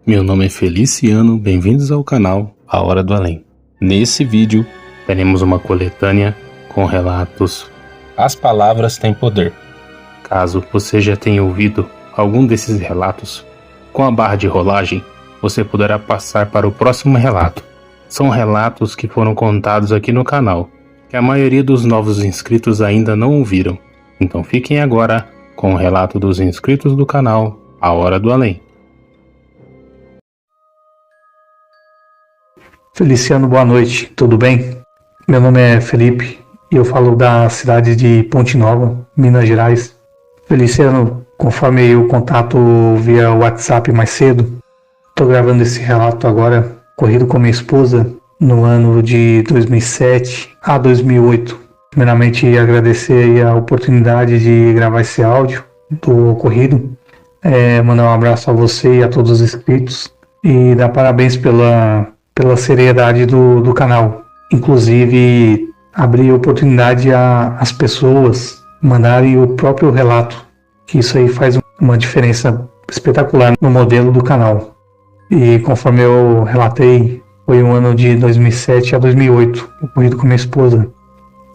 Meu nome é Feliciano, bem-vindos ao canal A Hora do Além. Nesse vídeo, teremos uma coletânea com relatos As Palavras Têm Poder. Caso você já tenha ouvido algum desses relatos, com a barra de rolagem, você poderá passar para o próximo relato. São relatos que foram contados aqui no canal, que a maioria dos novos inscritos ainda não ouviram. Então fiquem agora com o relato dos inscritos do canal A Hora do Além. Feliciano, boa noite, tudo bem? Meu nome é Felipe e eu falo da cidade de Ponte Nova, Minas Gerais. Feliciano, conforme o contato via WhatsApp mais cedo, estou gravando esse relato agora, corrido com minha esposa, no ano de 2007 a 2008. Primeiramente, agradecer a oportunidade de gravar esse áudio do ocorrido, mandar um abraço a você e a todos os inscritos e dar parabéns pela seriedade do canal. Inclusive, abrir oportunidade às pessoas mandarem o próprio relato, que isso aí faz uma diferença espetacular no modelo do canal. E conforme eu relatei, foi um ano de 2007 a 2008, ocorrido com minha esposa.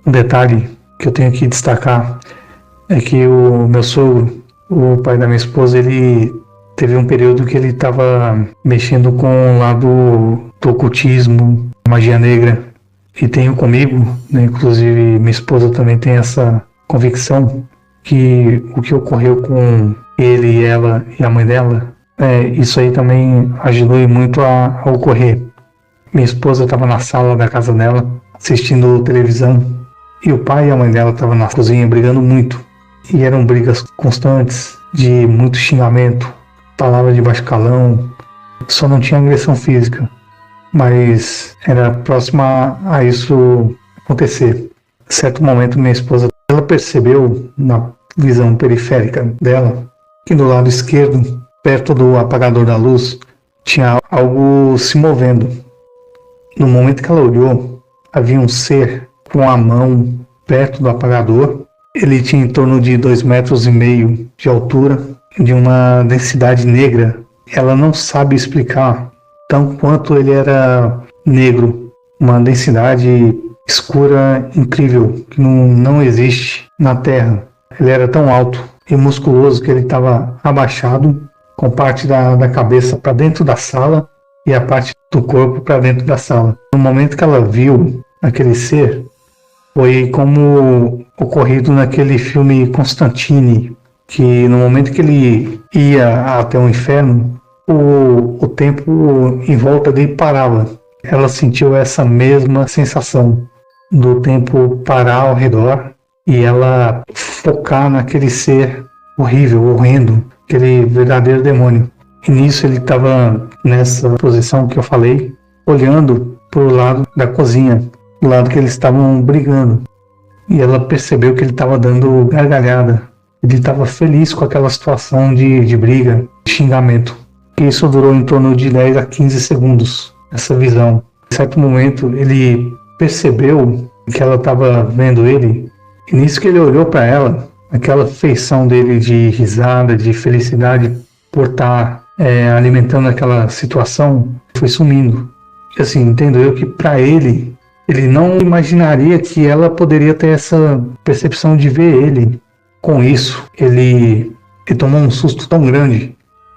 Um detalhe que eu tenho que destacar é que o meu sogro, o pai da minha esposa, ele teve um período que ele estava mexendo com o lado do ocultismo, magia negra, e tenho comigo, né, inclusive minha esposa também tem essa convicção que o que ocorreu com ele, ela e a mãe dela, isso aí também ajudou muito a ocorrer. Minha esposa estava na sala da casa dela, assistindo televisão, e o pai e a mãe dela estavam na cozinha brigando muito. E eram brigas constantes, de muito xingamento, palavra de baixo calão, só não tinha agressão física, mas era próxima a isso acontecer. Em certo momento, minha esposa, ela percebeu na visão periférica dela que do lado esquerdo, perto do apagador da luz, tinha algo se movendo. No momento que ela olhou, havia um ser com a mão perto do apagador. Ele tinha em torno de 2,5 metros de altura, de uma densidade negra. Ela não sabe explicar tão quanto ele era negro, uma densidade escura incrível que não existe na Terra. Ele era tão alto e musculoso que ele estava abaixado, com parte da cabeça para dentro da sala e a parte do corpo para dentro da sala. No momento que ela viu aquele ser, foi como ocorrido naquele filme Constantine, que no momento que ele ia até o inferno, o tempo em volta dele parava. Ela sentiu essa mesma sensação do tempo parar ao redor e ela focar naquele ser horrível, horrendo, aquele verdadeiro demônio. E nisso ele estava nessa posição que eu falei, olhando para o lado da cozinha, do lado que eles estavam brigando. E ela percebeu que ele estava dando gargalhada. Ele estava feliz com aquela situação de briga, de xingamento. E isso durou em torno de 10 a 15 segundos, essa visão. Em certo momento, ele percebeu que ela estava vendo ele. E nisso que ele olhou para ela, aquela feição dele de risada, de felicidade por estar alimentando aquela situação, foi sumindo. E assim, entendo eu que para ele não imaginaria que ela poderia ter essa percepção de ver ele. Com isso, ele tomou um susto tão grande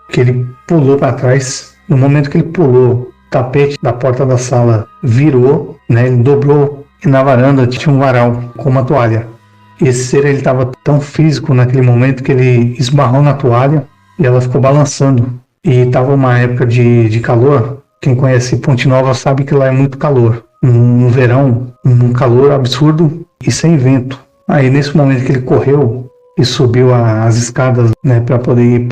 que ele pulou para trás. No momento que ele pulou, o tapete da porta da sala virou, né? Ele dobrou e na varanda tinha um varal com uma toalha. Esse ser estava tão físico naquele momento que ele esbarrou na toalha e ela ficou balançando. E estava uma época de calor. Quem conhece Ponte Nova sabe que lá é muito calor. No verão, um calor absurdo e sem vento. Aí nesse momento que ele correu e subiu as escadas, né, para poder ir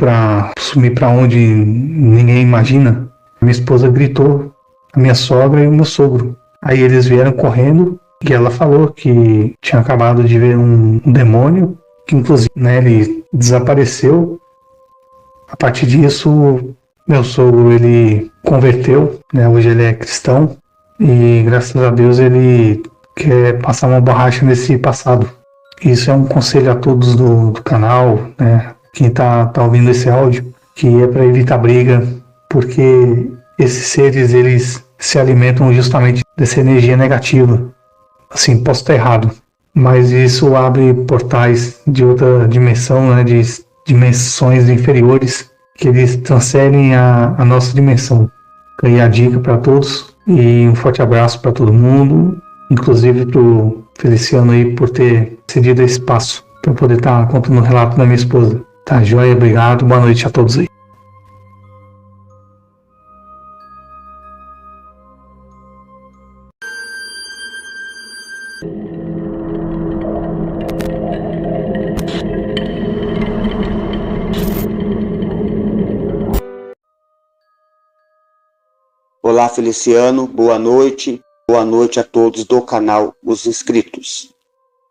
sumir para onde ninguém imagina, minha esposa gritou, a minha sogra e o meu sogro. Aí eles vieram correndo e ela falou que tinha acabado de ver um demônio, que inclusive, né, ele desapareceu. A partir disso, meu sogro, ele converteu, né, hoje ele é cristão. E graças a Deus ele quer passar uma borracha nesse passado. Isso é um conselho a todos do canal, né? Quem tá ouvindo esse áudio, que é para evitar briga, porque esses seres eles se alimentam justamente dessa energia negativa. Assim, posso estar errado, mas isso abre portais de outra dimensão, né, de dimensões inferiores que eles transferem a nossa dimensão. Fica aí a dica para todos e um forte abraço para todo mundo, inclusive para o Feliciano aí por ter cedido esse espaço para poder estar contando o relato da minha esposa. Tá, joia, obrigado, boa noite a todos aí. Olá, Feliciano, boa noite a todos do canal Os Inscritos.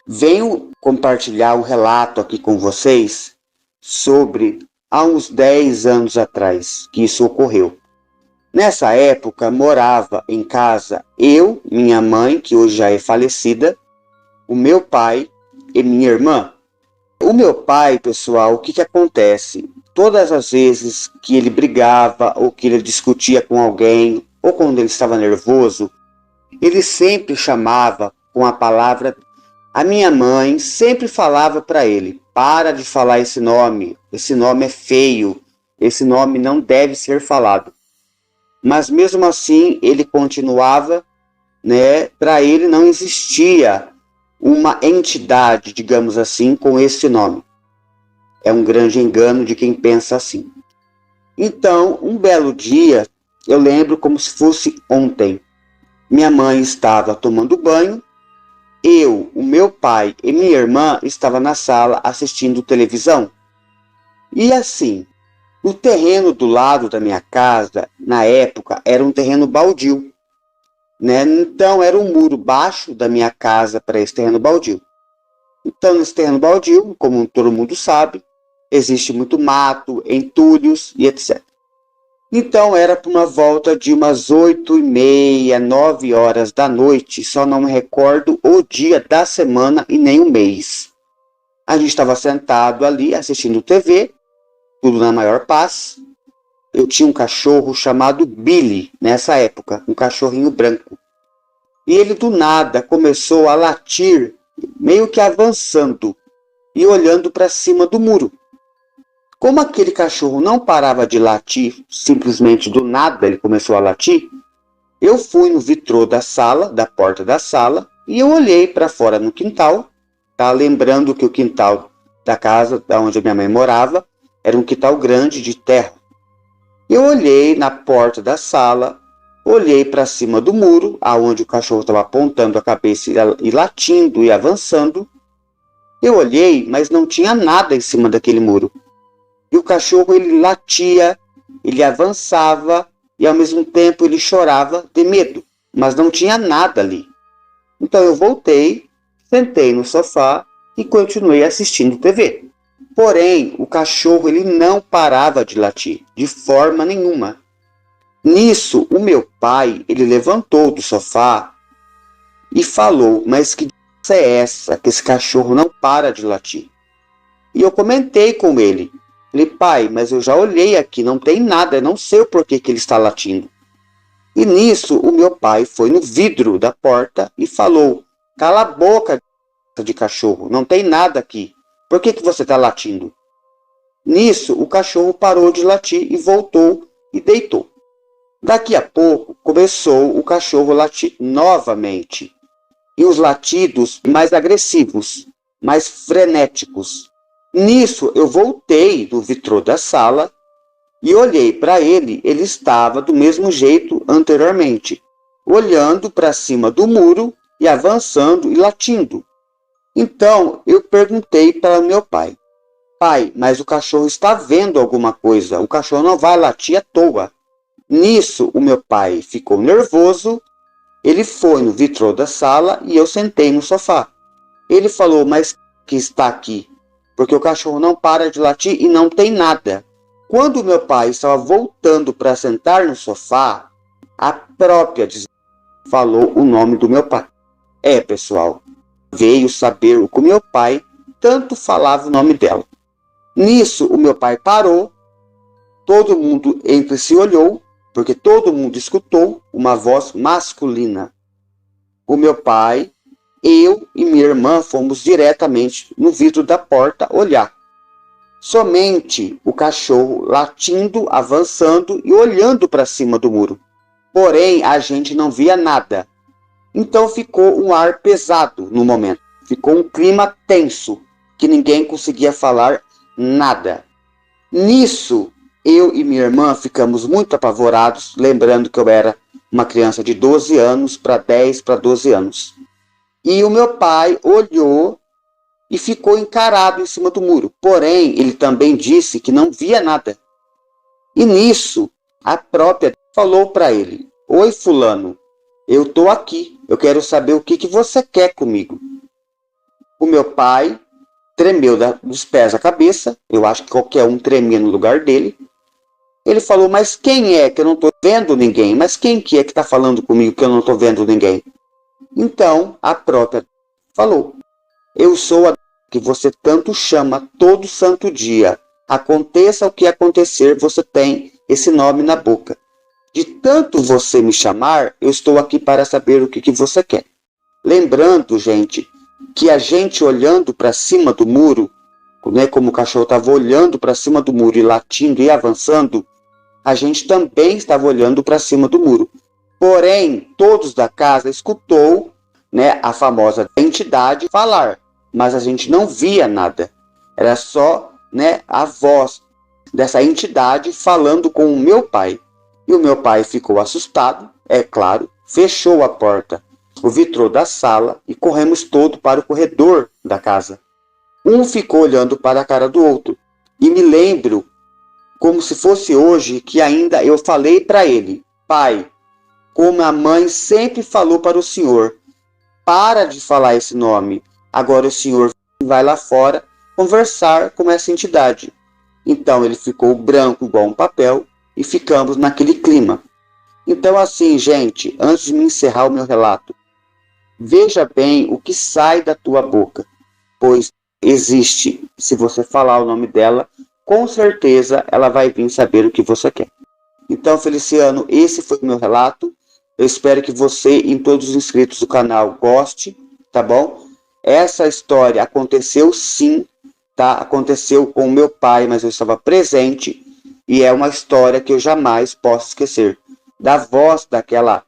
Venho compartilhar um relato aqui com vocês sobre há uns 10 anos atrás que isso ocorreu. Nessa época morava em casa eu, minha mãe, que hoje já é falecida, o meu pai e minha irmã. O meu pai, pessoal, o que acontece? Todas as vezes que ele brigava ou que ele discutia com alguém ou quando ele estava nervoso, ele sempre chamava com a palavra. A minha mãe sempre falava para ele: para de falar esse nome é feio, esse nome não deve ser falado. Mas mesmo assim ele continuava, né? Para ele não existia uma entidade, digamos assim, com esse nome. É um grande engano de quem pensa assim. Então, um belo dia, eu lembro como se fosse ontem. Minha mãe estava tomando banho, eu, o meu pai e minha irmã estavam na sala assistindo televisão. E assim, o terreno do lado da minha casa, na época, era um terreno baldio, né? Então era um muro baixo da minha casa para esse terreno baldio. Então nesse terreno baldio, como todo mundo sabe, existe muito mato, entulhos e etc. Então era por uma volta de umas 8h30, 9 horas da noite, só não me recordo o dia da semana e nem o mês. A gente estava sentado ali assistindo TV, tudo na maior paz. Eu tinha um cachorro chamado Billy, nessa época, um cachorrinho branco. E ele do nada começou a latir, meio que avançando e olhando para cima do muro. Como aquele cachorro não parava de latir, simplesmente do nada ele começou a latir, eu fui no vitrô da sala, da porta da sala, e eu olhei para fora no quintal, tá? Lembrando que o quintal da casa onde minha mãe morava era um quintal grande de terra. Eu olhei na porta da sala, olhei para cima do muro, aonde o cachorro estava apontando a cabeça e latindo e avançando. Eu olhei, mas não tinha nada em cima daquele muro. E o cachorro ele latia, ele avançava e ao mesmo tempo ele chorava de medo, mas não tinha nada ali. Então eu voltei, sentei no sofá e continuei assistindo TV. Porém, o cachorro ele não parava de latir, de forma nenhuma. Nisso, o meu pai ele levantou do sofá e falou: mas que doença é essa que esse cachorro não para de latir? E eu comentei com ele. Falei: pai, mas eu já olhei aqui, não tem nada, eu não sei o porquê que ele está latindo. E nisso, o meu pai foi no vidro da porta e falou: cala a boca de cachorro, não tem nada aqui. Por que você está latindo? Nisso, o cachorro parou de latir e voltou e deitou. Daqui a pouco, começou o cachorro a latir novamente. E os latidos mais agressivos, mais frenéticos. Nisso, eu voltei do vitrô da sala e olhei para ele. Ele estava do mesmo jeito anteriormente, olhando para cima do muro e avançando e latindo. Então, eu perguntei para meu pai: pai, mas o cachorro está vendo alguma coisa, o cachorro não vai latir à toa. Nisso, o meu pai ficou nervoso, ele foi no vitrô da sala e eu sentei no sofá. Ele falou: mas que está aqui? Porque o cachorro não para de latir e não tem nada. Quando meu pai estava voltando para sentar no sofá, a própria falou o nome do meu pai. Pessoal, veio saber o que o meu pai tanto falava o nome dela. Nisso, o meu pai parou, Todo mundo entre si olhou, porque todo mundo escutou uma voz masculina. O meu pai, eu e minha irmã fomos diretamente no vidro da porta olhar. Somente o cachorro latindo, avançando e olhando para cima do muro. Porém, a gente não via nada. Então ficou um ar pesado no momento. Ficou um clima tenso, que ninguém conseguia falar nada. Nisso, eu e minha irmã ficamos muito apavorados, lembrando que eu era uma criança de 12 anos para 10 para 12 anos. E o meu pai olhou e ficou encarado em cima do muro. Porém, ele também disse que não via nada. E nisso, a própria falou para ele: Oi, fulano, eu estou aqui. Eu quero saber o que você quer comigo. O meu pai tremeu dos pés à cabeça. Eu acho que qualquer um tremia no lugar dele. Ele falou: mas quem é que eu não estou vendo ninguém? Mas quem que é que está falando comigo que eu não estou vendo ninguém? Então, a própria falou: eu sou a que você tanto chama todo santo dia. Aconteça o que acontecer, você tem esse nome na boca. De tanto você me chamar, eu estou aqui para saber o que você quer. Lembrando, gente, que a gente olhando para cima do muro, né, como o cachorro estava olhando para cima do muro e latindo e avançando, a gente também estava olhando para cima do muro. Porém, todos da casa escutou, né, a famosa entidade falar, mas a gente não via nada. Era só, né, a voz dessa entidade falando com o meu pai. E o meu pai ficou assustado, é claro, fechou a porta, o vitrô da sala e corremos todo para o corredor da casa. Um ficou olhando para a cara do outro. E me lembro, como se fosse hoje, que ainda eu falei para ele: pai, como a mãe sempre falou para o senhor, para de falar esse nome. Agora o senhor vai lá fora conversar com essa entidade. Então ele ficou branco igual um papel e ficamos naquele clima. Então assim, gente, antes de me encerrar o meu relato, veja bem o que sai da tua boca, pois existe, se você falar o nome dela, com certeza ela vai vir saber o que você quer. Então, Feliciano, esse foi o meu relato. Eu espero que você e todos os inscritos do canal goste, tá bom? Essa história aconteceu sim, tá? Aconteceu com o meu pai, mas eu estava presente e é uma história que eu jamais posso esquecer. Da voz daquela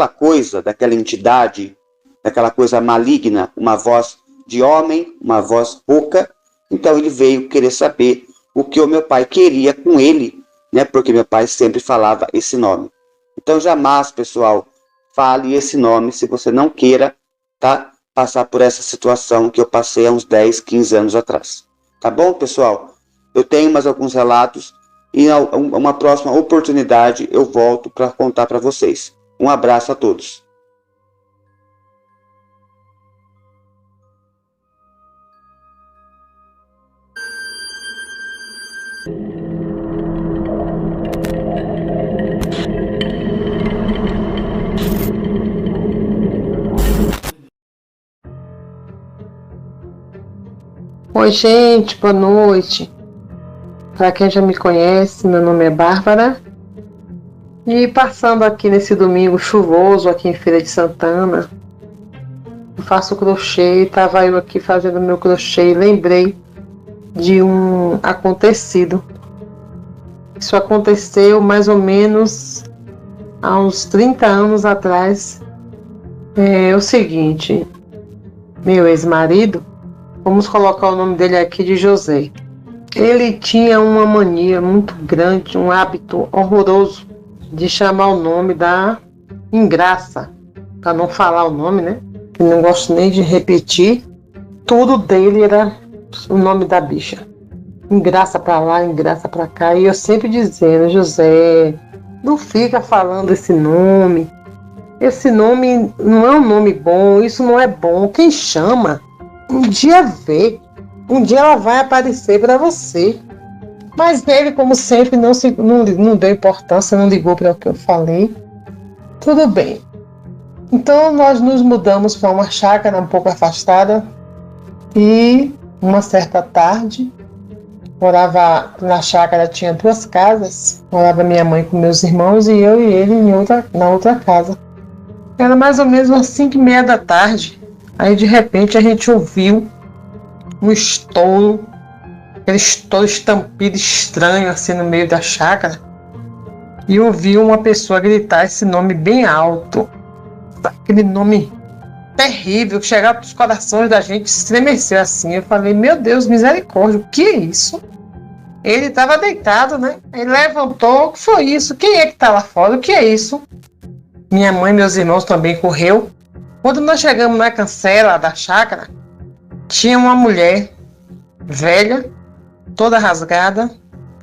coisa, daquela entidade, daquela coisa maligna, uma voz de homem, uma voz rouca. Então ele veio querer saber o que o meu pai queria com ele, né? Porque meu pai sempre falava esse nome. Então jamais, pessoal, fale esse nome se você não queira, tá? Passar por essa situação que eu passei há uns 10, 15 anos atrás. Tá bom, pessoal? Eu tenho mais alguns relatos e uma próxima oportunidade eu volto para contar para vocês. Um abraço a todos. Oi, gente, boa noite. Para quem já me conhece, meu nome é Bárbara. E passando aqui nesse domingo chuvoso aqui em Feira de Santana, eu faço crochê, estava eu aqui fazendo meu crochê e lembrei de um acontecido. Isso aconteceu mais ou menos há uns 30 anos atrás. É o seguinte, meu ex-marido, vamos colocar o nome dele aqui de José. Ele tinha uma mania muito grande, um hábito horroroso de chamar o nome da ingraça, para não falar o nome, né? Eu não gosto nem de repetir. Tudo dele era o nome da bicha. Engraça para lá, engraça para cá. E eu sempre dizendo: José, não fica falando esse nome. Esse nome não é um nome bom, isso não é bom. Quem chama, um dia vê. Um dia ela vai aparecer para você. Mas ele, como sempre, não deu importância, não ligou para o que eu falei. Tudo bem. Então nós nos mudamos para uma chácara um pouco afastada. E uma certa tarde, Morava na chácara, tinha 2 casas. Morava minha mãe com meus irmãos e eu e ele na outra casa. Era mais ou menos umas 5h30 da tarde. Aí de repente a gente ouviu um estouro, aquele estouro estampido estranho assim no meio da chácara. E ouvi uma pessoa gritar esse nome bem alto. Aquele nome terrível que chegava para os corações da gente, estremeceu assim. Eu falei, meu Deus, misericórdia, o que é isso? Ele estava deitado, né? Ele levantou, o que foi isso? Quem é que está lá fora? O que é isso? Minha mãe e meus irmãos também correu. Quando nós chegamos na cancela da chácara, tinha uma mulher velha, toda rasgada,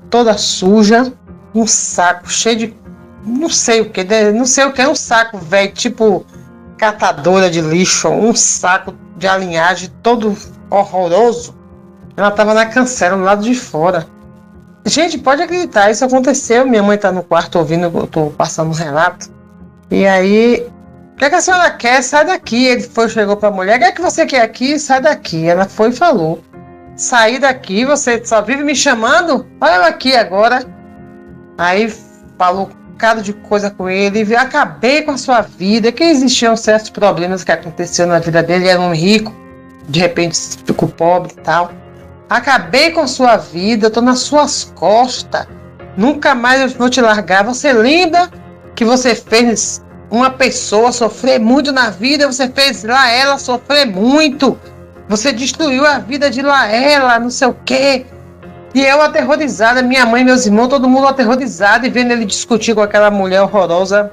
toda suja, um saco cheio de não sei o que, um saco velho, tipo catadora de lixo, um saco de alinhagem todo horroroso. Ela estava na cancela, do lado de fora. Gente, pode acreditar, isso aconteceu. Minha mãe está no quarto ouvindo, eu estou passando um relato. E aí, o que a senhora quer? Sai daqui. Ele chegou para a mulher, o que você quer aqui? Sai daqui. Ela foi e falou, saí daqui, você só vive me chamando? Olha eu aqui agora. Aí falou um bocado de coisa com ele, acabei com a sua vida, que existiam certos problemas que aconteceram na vida dele, ele era um rico, de repente ficou pobre e tal. Acabei com a sua vida, eu tô nas suas costas, nunca mais eu vou te largar. Você lembra que você fez uma pessoa sofrer muito na vida, você fez Laela sofrer muito, você destruiu a vida de Laela, não sei o quê. E eu aterrorizada, minha mãe, meus irmãos, todo mundo aterrorizado e vendo ele discutir com aquela mulher horrorosa.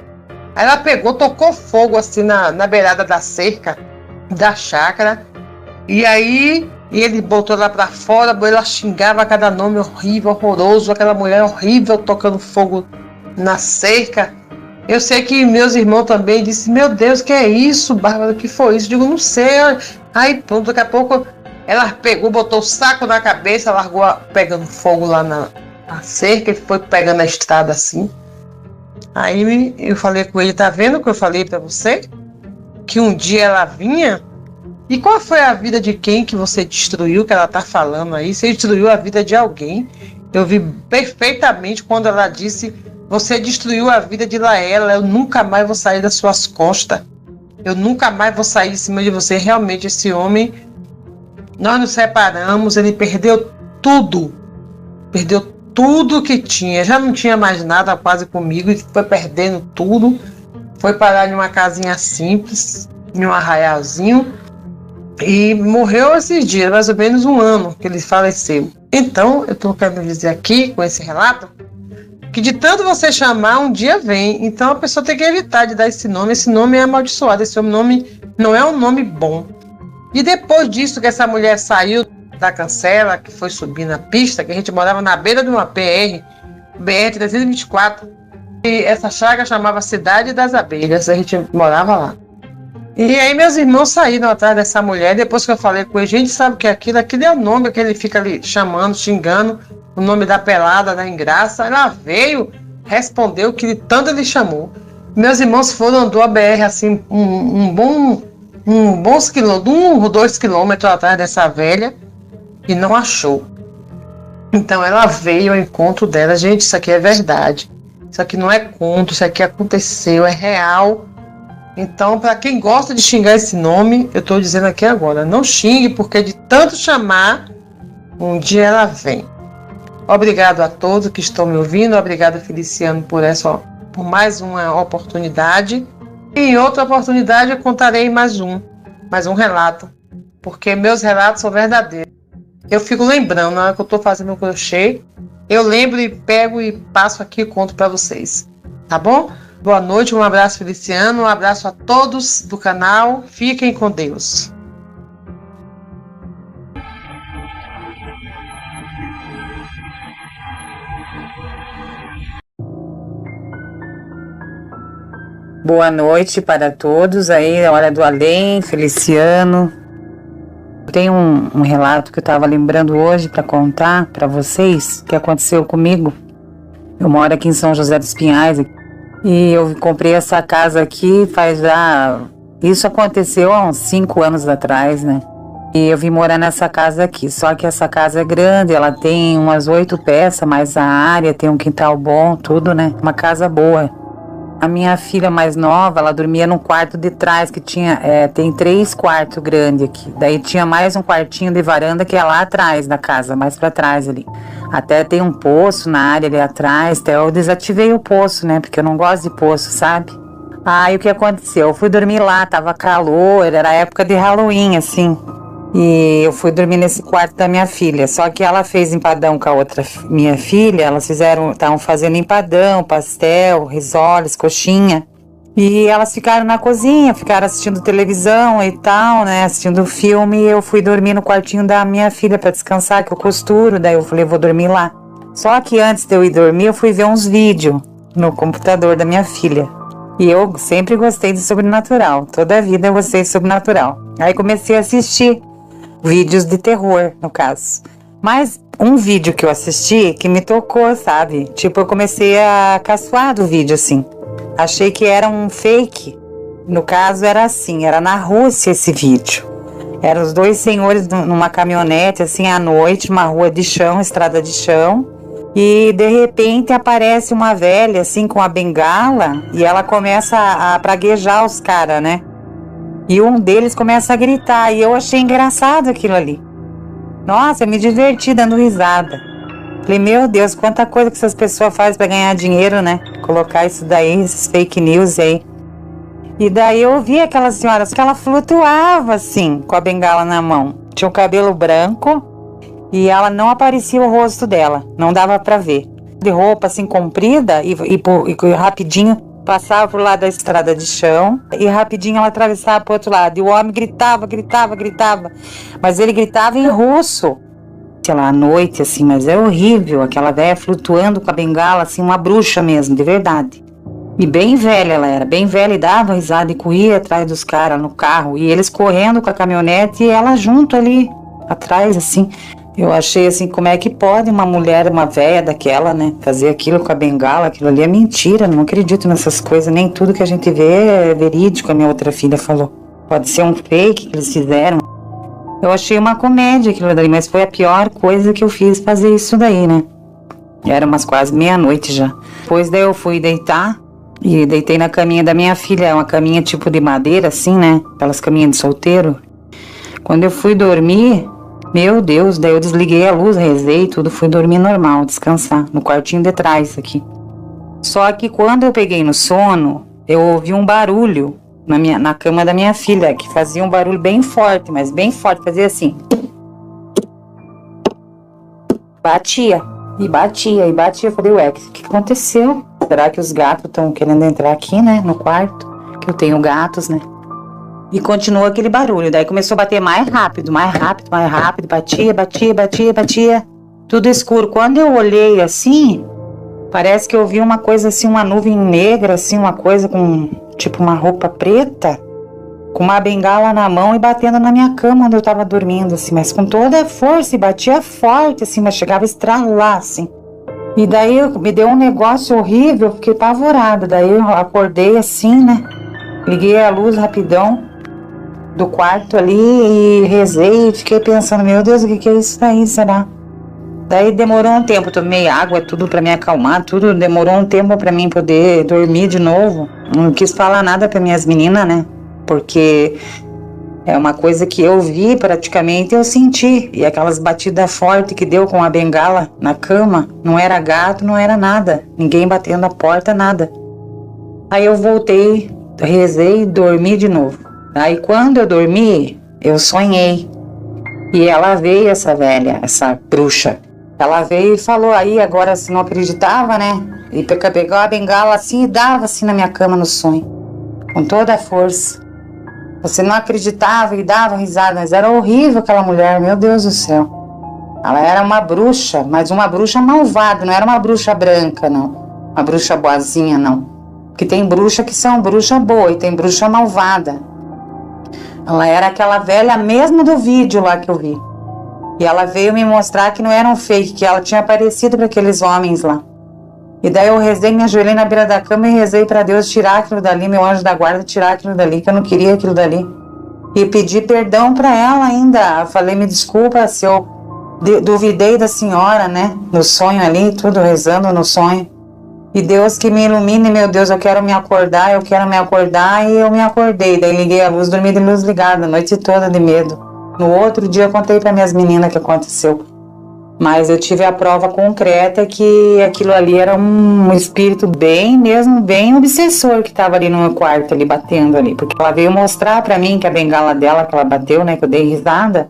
Aí ela pegou, tocou fogo assim na beirada da cerca da chácara. E aí ele botou lá pra fora, ela xingava cada nome horrível, horroroso, aquela mulher horrível tocando fogo na cerca. Eu sei que meus irmãos também disseram, meu Deus, que é isso, Bárbara, que foi isso? Eu digo, não sei. Aí pronto, daqui a pouco ela pegou, botou o saco na cabeça, largou pegando fogo lá na cerca e foi pegando a estrada assim. Aí eu falei com ele, tá vendo o que eu falei pra você? Que um dia ela vinha. E qual foi a vida de quem que você destruiu, que ela tá falando aí? Você destruiu a vida de alguém. Eu vi perfeitamente quando ela disse, você destruiu a vida de Laela, eu nunca mais vou sair das suas costas. Eu nunca mais vou sair em cima de você. Realmente esse homem, nós nos separamos, ele perdeu tudo que tinha, já não tinha mais nada quase comigo, e foi perdendo tudo, foi parar em uma casinha simples, em um arraialzinho, e morreu esses dias, mais ou menos 1 ano que ele faleceu. Então, eu estou querendo dizer aqui, com esse relato, que de tanto você chamar, um dia vem. Então a pessoa tem que evitar de dar esse nome é amaldiçoado, esse nome não é um nome bom. E depois disso que essa mulher saiu da cancela, que foi subir na pista, que a gente morava na beira de uma BR-324, e essa chácara chamava Cidade das Abelhas, a gente morava lá. E aí meus irmãos saíram atrás dessa mulher, depois que eu falei com ele, gente, sabe o que é aquilo? Aquilo é o nome que ele fica ali chamando, xingando, o nome da pelada, da engraça. Ela veio, respondeu que tanto ele chamou. Meus irmãos foram, andou a BR assim, bons quilômetros, 1 ou 2 quilômetros atrás dessa velha e não achou. Então ela veio ao encontro dela. Gente, isso aqui é verdade. Isso aqui não é conto, isso aqui aconteceu, é real. Então, para quem gosta de xingar esse nome, eu estou dizendo aqui agora, não xingue, porque de tanto chamar, um dia ela vem. Obrigado a todos que estão me ouvindo, obrigado Feliciano por mais uma oportunidade. E em outra oportunidade eu contarei mais um relato, porque meus relatos são verdadeiros. Eu fico lembrando, na hora que eu estou fazendo o crochê, eu lembro e pego e passo aqui e conto para vocês, tá bom? Boa noite, um abraço Feliciano, um abraço a todos do canal, fiquem com Deus. Boa noite para todos aí, a Hora do Além, Feliciano. Tem um relato que eu estava lembrando hoje para contar para vocês, que aconteceu comigo. Eu moro aqui em São José dos Pinhais e eu comprei essa casa aqui faz já... Isso aconteceu há uns 5 anos atrás, né? E eu vim morar nessa casa aqui, só que essa casa é grande, ela tem umas 8 peças, mais a área, tem um quintal bom, tudo, né? Uma casa boa. A minha filha mais nova, ela dormia num quarto de trás, que tem 3 quartos grandes aqui. Daí tinha mais um quartinho de varanda que é lá atrás da casa, mais pra trás ali. Até tem um poço na área ali atrás, até eu desativei o poço, né? Porque eu não gosto de poço, sabe? Aí o que aconteceu? Eu fui dormir lá, tava calor, era época de Halloween, assim. E eu fui dormir nesse quarto da minha filha. Só que ela fez empadão com a outra minha filha. Elas estavam fazendo empadão, pastel, risoles, coxinha. E elas ficaram na cozinha, ficaram assistindo televisão e tal, né? Assistindo filme. E eu fui dormir no quartinho da minha filha pra descansar, que eu costuro. Daí eu falei, vou dormir lá. Só que antes de eu ir dormir, eu fui ver uns vídeos no computador da minha filha. E eu sempre gostei de sobrenatural. Toda a vida eu gostei de sobrenatural. Aí comecei a assistir vídeos de terror, no caso. Mas um vídeo que eu assisti que me tocou, sabe? Tipo, eu comecei a caçoar do vídeo, assim. Achei que era um fake. No caso, era assim, era na Rússia esse vídeo. Eram os 2 senhores numa caminhonete, assim, à noite, uma rua de chão, estrada de chão. E, de repente, aparece uma velha, assim, com a bengala. E ela começa a praguejar os caras, né? E um deles começa a gritar, e eu achei engraçado aquilo ali. Nossa, eu me diverti dando risada. Falei, meu Deus, quanta coisa que essas pessoas fazem pra ganhar dinheiro, né? Colocar isso daí, esses fake news aí. E daí eu vi aquela senhora, que ela flutuava assim, com a bengala na mão. Tinha o cabelo branco e ela não aparecia o rosto dela, não dava pra ver. De roupa assim comprida e rapidinho passava pro lado da estrada de chão e rapidinho ela atravessava pro outro lado. E o homem gritava. Mas ele gritava em russo. Sei lá, à noite, assim, mas é horrível. Aquela velha flutuando com a bengala, assim, uma bruxa mesmo, de verdade. E bem velha ela era, bem velha, e dava risada e corria atrás dos caras no carro. E eles correndo com a caminhonete e ela junto ali, atrás, assim. Eu achei assim, como é que pode uma mulher, uma velha daquela, né, fazer aquilo com a bengala? Aquilo ali é mentira, não acredito nessas coisas, nem tudo que a gente vê é verídico, a minha outra filha falou. Pode ser um fake que eles fizeram. Eu achei uma comédia aquilo daí, mas foi a pior coisa que eu fiz fazer isso daí, né. Era umas quase meia-noite já. Depois daí eu fui deitar e deitei na caminha da minha filha, uma caminha tipo de madeira assim, né, aquelas caminhas de solteiro. Quando eu fui dormir, meu Deus, daí eu desliguei a luz, rezei tudo, fui dormir normal, descansar, no quartinho de trás aqui. Só que quando eu peguei no sono, eu ouvi um barulho na cama da minha filha, que fazia um barulho bem forte, mas bem forte, fazia assim. Batia. Eu falei, ué, o que aconteceu? Será que os gatos estão querendo entrar aqui, né, no quarto? Que eu tenho gatos, né? E continuou aquele barulho, daí começou a bater mais rápido, batia, tudo escuro. Quando eu olhei assim, parece que eu vi uma coisa assim, uma nuvem negra, assim, uma coisa com, tipo, uma roupa preta, com uma bengala na mão e batendo na minha cama onde eu tava dormindo, assim, mas com toda a força, e batia forte, assim, mas chegava a estralar, assim. E daí me deu um negócio horrível, eu fiquei apavorada, daí eu acordei assim, né, liguei a luz rapidão do quarto ali e rezei e fiquei pensando, meu Deus, o que é isso daí, será? Daí demorou um tempo, tomei água, tudo pra me acalmar, tudo, demorou um tempo pra mim poder dormir de novo. Não quis falar nada pra minhas meninas, né, porque é uma coisa que eu vi praticamente, eu senti, e aquelas batidas fortes que deu com a bengala na cama, não era gato, não era nada, ninguém batendo na porta, nada. Aí eu voltei, rezei e dormi de novo. Aí quando eu dormi, eu sonhei. E ela veio, essa velha, essa bruxa. Ela veio e falou, aí agora se não acreditava, né? E pegou a bengala assim e dava assim na minha cama no sonho. Com toda a força. Você não acreditava e dava risada, mas era horrível aquela mulher, meu Deus do céu. Ela era uma bruxa, mas uma bruxa malvada, não era uma bruxa branca, não. Uma bruxa boazinha, não. Porque tem bruxa que são bruxa boa e tem bruxa malvada. Ela era aquela velha mesmo do vídeo lá que eu vi. E ela veio me mostrar que não era um fake, que ela tinha aparecido para aqueles homens lá. E daí eu rezei, me ajoelhei na beira da cama e rezei para Deus tirar aquilo dali, meu anjo da guarda, tirar aquilo dali, que eu não queria aquilo dali. e pedi perdão para ela ainda. Falei, me desculpa se eu duvidei da senhora, né? No sonho ali, tudo rezando no sonho. E Deus que me ilumine, meu Deus, eu quero me acordar, e eu me acordei. Daí liguei a luz, dormi de luz ligada, a noite toda de medo. No outro dia eu contei para minhas meninas o que aconteceu. Mas eu tive a prova concreta que aquilo ali era um espírito bem obsessor que estava ali no meu quarto, ali batendo ali. Porque ela veio mostrar para mim que a bengala dela, que ela bateu, né, que eu dei risada.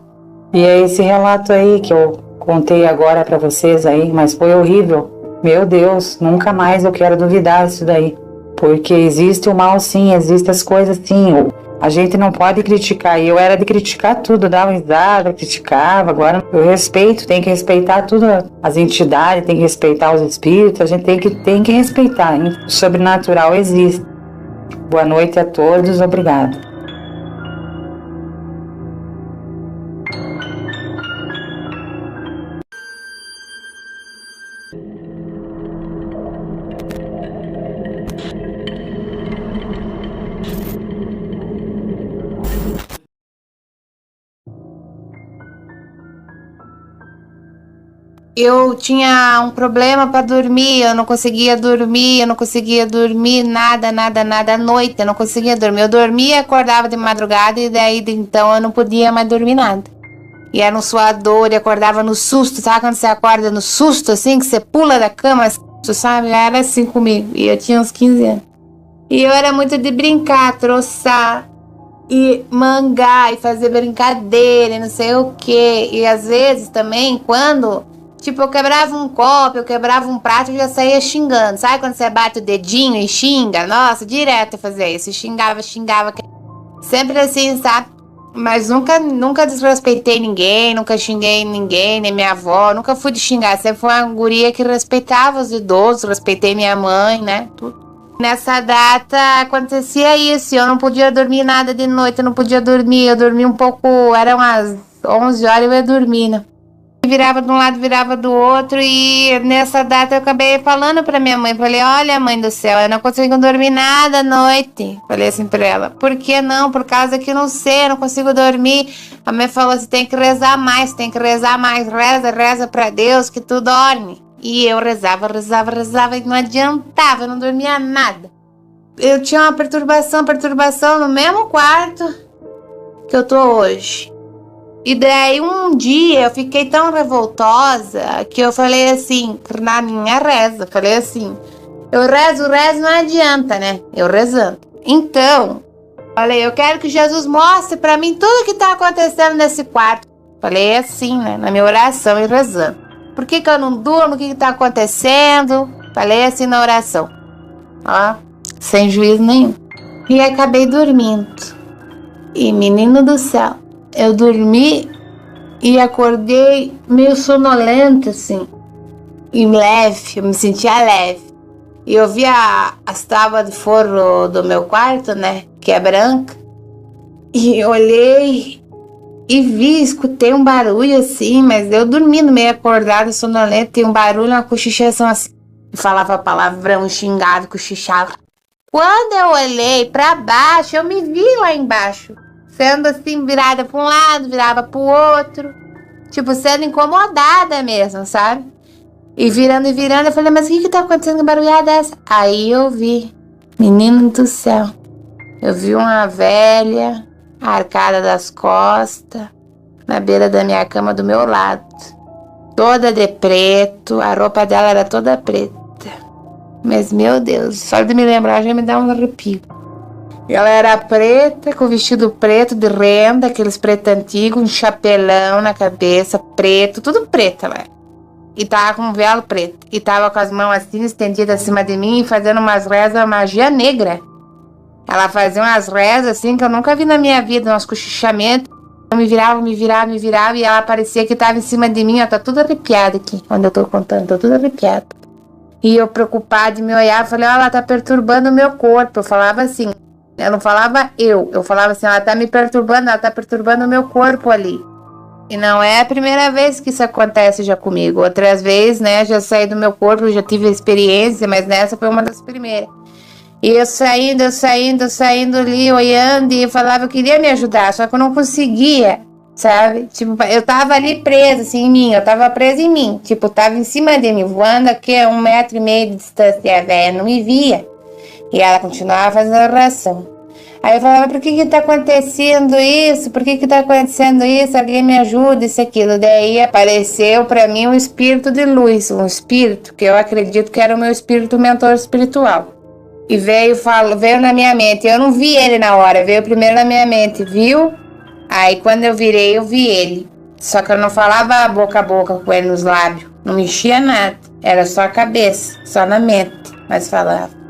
E é esse relato aí que eu contei agora para vocês aí, mas foi horrível. Meu Deus, nunca mais eu quero duvidar disso daí. Porque existe o mal sim, existem as coisas sim. A gente não pode criticar. E eu era de criticar tudo, dava risada, criticava. Agora eu respeito, tem que respeitar tudo. As entidades, tem que respeitar os espíritos. A gente tem que respeitar. Hein? O sobrenatural existe. Boa noite a todos, obrigado. Eu tinha um problema para dormir, eu não conseguia dormir, nada à noite, eu não conseguia dormir. Eu dormia, acordava de madrugada e daí então eu não podia mais dormir nada. E era um suador e acordava no susto, sabe quando você acorda no susto, assim, que você pula da cama, tu sabe? Era assim comigo, e eu tinha uns 15 anos. E eu era muito de brincar, troçar, e mangar, e fazer brincadeira, e não sei o quê. E às vezes também, quando... Tipo, eu quebrava um copo, eu quebrava um prato, eu já saía xingando. Sabe quando você bate o dedinho e xinga? Nossa, direto eu fazia isso. Xingava. Sempre assim, sabe? Mas nunca desrespeitei ninguém, nunca xinguei ninguém, nem minha avó. Nunca fui de xingar. Sempre fui uma guria que respeitava os idosos, respeitei minha mãe, né? Tudo. Nessa data acontecia isso. Eu não podia dormir nada de noite, eu não podia dormir. Eu dormia um pouco, eram umas 11 horas eu ia dormir, né? Virava de um lado, virava do outro, e nessa data eu acabei falando pra minha mãe, falei, olha mãe do céu, eu não consigo dormir nada à noite, falei assim pra ela, por que não? Por causa que não sei, eu não consigo dormir. A mãe falou assim, tem que rezar mais, reza pra Deus que tu dorme. E eu rezava e não adiantava, eu não dormia nada. Eu tinha uma perturbação no mesmo quarto que eu tô hoje. E daí um dia eu fiquei tão revoltosa que eu falei assim, na minha reza, falei assim, eu rezo, não adianta, né? Eu rezando. Então, falei, eu quero que Jesus mostre pra mim tudo que tá acontecendo nesse quarto. Falei assim, né? Na minha oração e rezando. Por que eu não durmo? O que tá acontecendo? Falei assim na oração. Ó, sem juízo nenhum. E acabei dormindo. E menino do céu, eu dormi e acordei meio sonolenta, assim, e leve, eu me sentia leve. E eu vi as tábuas de forro do meu quarto, né, que é branca, e olhei e vi, escutei um barulho assim, mas eu dormindo meio acordada, sonolenta, e um barulho, uma cochichação assim, falava palavrão, xingado, cochichava. Quando eu olhei pra baixo, eu me vi lá embaixo, sendo assim, virada para um lado, virava para o outro. Tipo, sendo incomodada mesmo, sabe? E virando, eu falei, mas o que tá acontecendo com barulhada dessa? Aí eu vi, menino do céu, eu vi uma velha, arcada das costas, na beira da minha cama do meu lado. Toda de preto, a roupa dela era toda preta. Mas, meu Deus, só de me lembrar já me dá um arrepio. Ela era preta, com vestido preto de renda, aqueles preto antigos, um chapelão na cabeça, preto, tudo preto ela era. E tava com um véu preto. E tava com as mãos assim, estendidas acima de mim, fazendo umas rezas, magia negra. Ela fazia umas rezas assim, que eu nunca vi na minha vida, uns cochichamentos. Eu me virava, e ela parecia que tava em cima de mim, ó, tá tudo arrepiada aqui, onde eu tô contando, tô tudo arrepiada. E eu preocupada de me olhar, falei, ó, ela tá perturbando o meu corpo. Eu falava assim, eu não falava eu falava assim, ela tá me perturbando, ela tá perturbando o meu corpo ali. E não é a primeira vez que isso acontece já comigo. Outras vezes, né, já saí do meu corpo, já tive experiência, mas nessa foi uma das primeiras. E eu saindo ali, olhando, e eu falava, eu queria me ajudar, só que eu não conseguia, sabe? Tipo, eu tava ali presa, assim, em mim, eu tava presa em mim. Tipo, tava em cima de mim, voando aqui a 1,5 metro de distância, e a velha não me via. E ela continuava fazendo oração. Aí eu falava, por que tá acontecendo isso? Por que tá acontecendo isso? Alguém me ajuda, isso, aquilo. Daí apareceu pra mim um espírito de luz, um espírito que eu acredito que era o meu espírito mentor espiritual. E veio na minha mente. Eu não vi ele na hora, veio primeiro na minha mente, viu? Aí quando eu virei, eu vi ele. Só que eu não falava boca a boca com ele nos lábios. Não mexia nada. Era só a cabeça, só na mente, mas falava.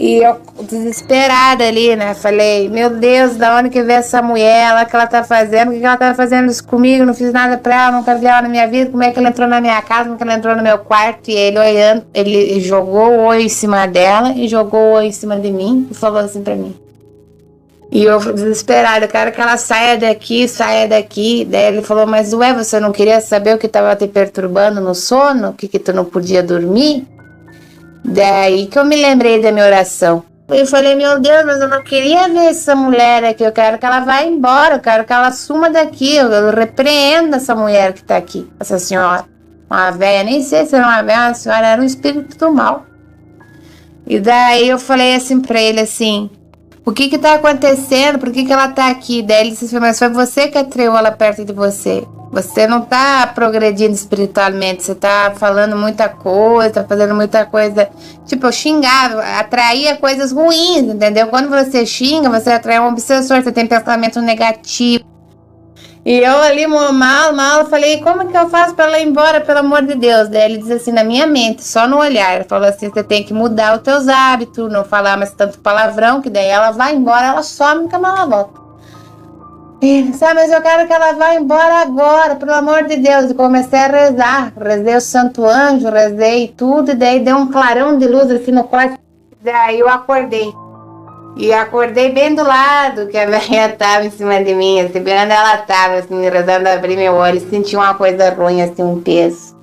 E eu, desesperada ali, né? Falei, meu Deus, da onde que veio essa mulher? O que ela tá fazendo? O que ela tá fazendo isso comigo? Não fiz nada pra ela, nunca vi ela na minha vida. Como é que ela entrou na minha casa? Como é que ela entrou no meu quarto? E ele olhando, ele jogou o olho em cima dela e jogou o olho em cima de mim e falou assim pra mim. E eu desesperada, eu quero que ela saia daqui. Daí ele falou, mas ué, você não queria saber o que tava te perturbando no sono? Que tu não podia dormir? Daí que eu me lembrei da minha oração. Eu falei, meu Deus, mas eu não queria ver essa mulher aqui. Eu quero que ela vá embora, eu quero que ela suma daqui. Eu repreendo essa mulher que tá aqui, essa senhora. Uma velha, nem sei se era uma velha, uma senhora, era um espírito do mal. E daí eu falei assim pra ele, assim, o que tá acontecendo? Por que ela tá aqui? Daí ele disse, mas foi você que atraiu ela perto de você. Você não tá progredindo espiritualmente, você tá falando muita coisa, tá fazendo muita coisa. Tipo, eu xingava, atraía coisas ruins, entendeu? Quando você xinga, você atrai um obsessor, você tem pensamento negativo. E eu ali, mal, falei, como que eu faço pra ela ir embora, pelo amor de Deus? Daí ele diz assim, na minha mente, só no olhar, ele falou assim, você tem que mudar os teus hábitos, não falar mais tanto palavrão, que daí ela vai embora, ela some, nunca mais ela volta. Sabe, mas eu quero que ela vá embora agora, pelo amor de Deus. E comecei a rezar, rezei o santo anjo, rezei tudo, e daí deu um clarão de luz assim no quarto. Daí eu acordei. E acordei bem do lado, que a velha tava em cima de mim, assim, bem onde ela tava, assim, rezando, abri meu olho e senti uma coisa ruim, assim, um peso.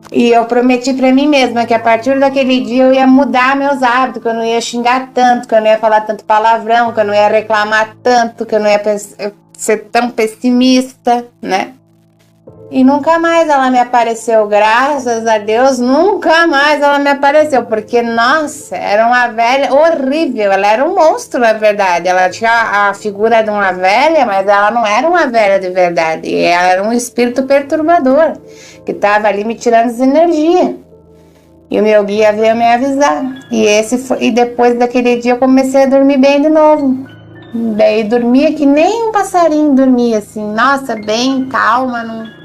E eu prometi pra mim mesma que a partir daquele dia eu ia mudar meus hábitos, que eu não ia xingar tanto, que eu não ia falar tanto palavrão, que eu não ia reclamar tanto, que eu não ia ser tão pessimista, né? E nunca mais ela me apareceu, graças a Deus, nunca mais ela me apareceu, porque, nossa, era uma velha horrível, ela era um monstro, na verdade. Ela tinha a figura de uma velha, mas ela não era uma velha de verdade, e ela era um espírito perturbador, que estava ali me tirando as energias. E o meu guia veio me avisar, e depois daquele dia eu comecei a dormir bem de novo. Daí dormia que nem um passarinho dormia, assim, nossa, bem calma,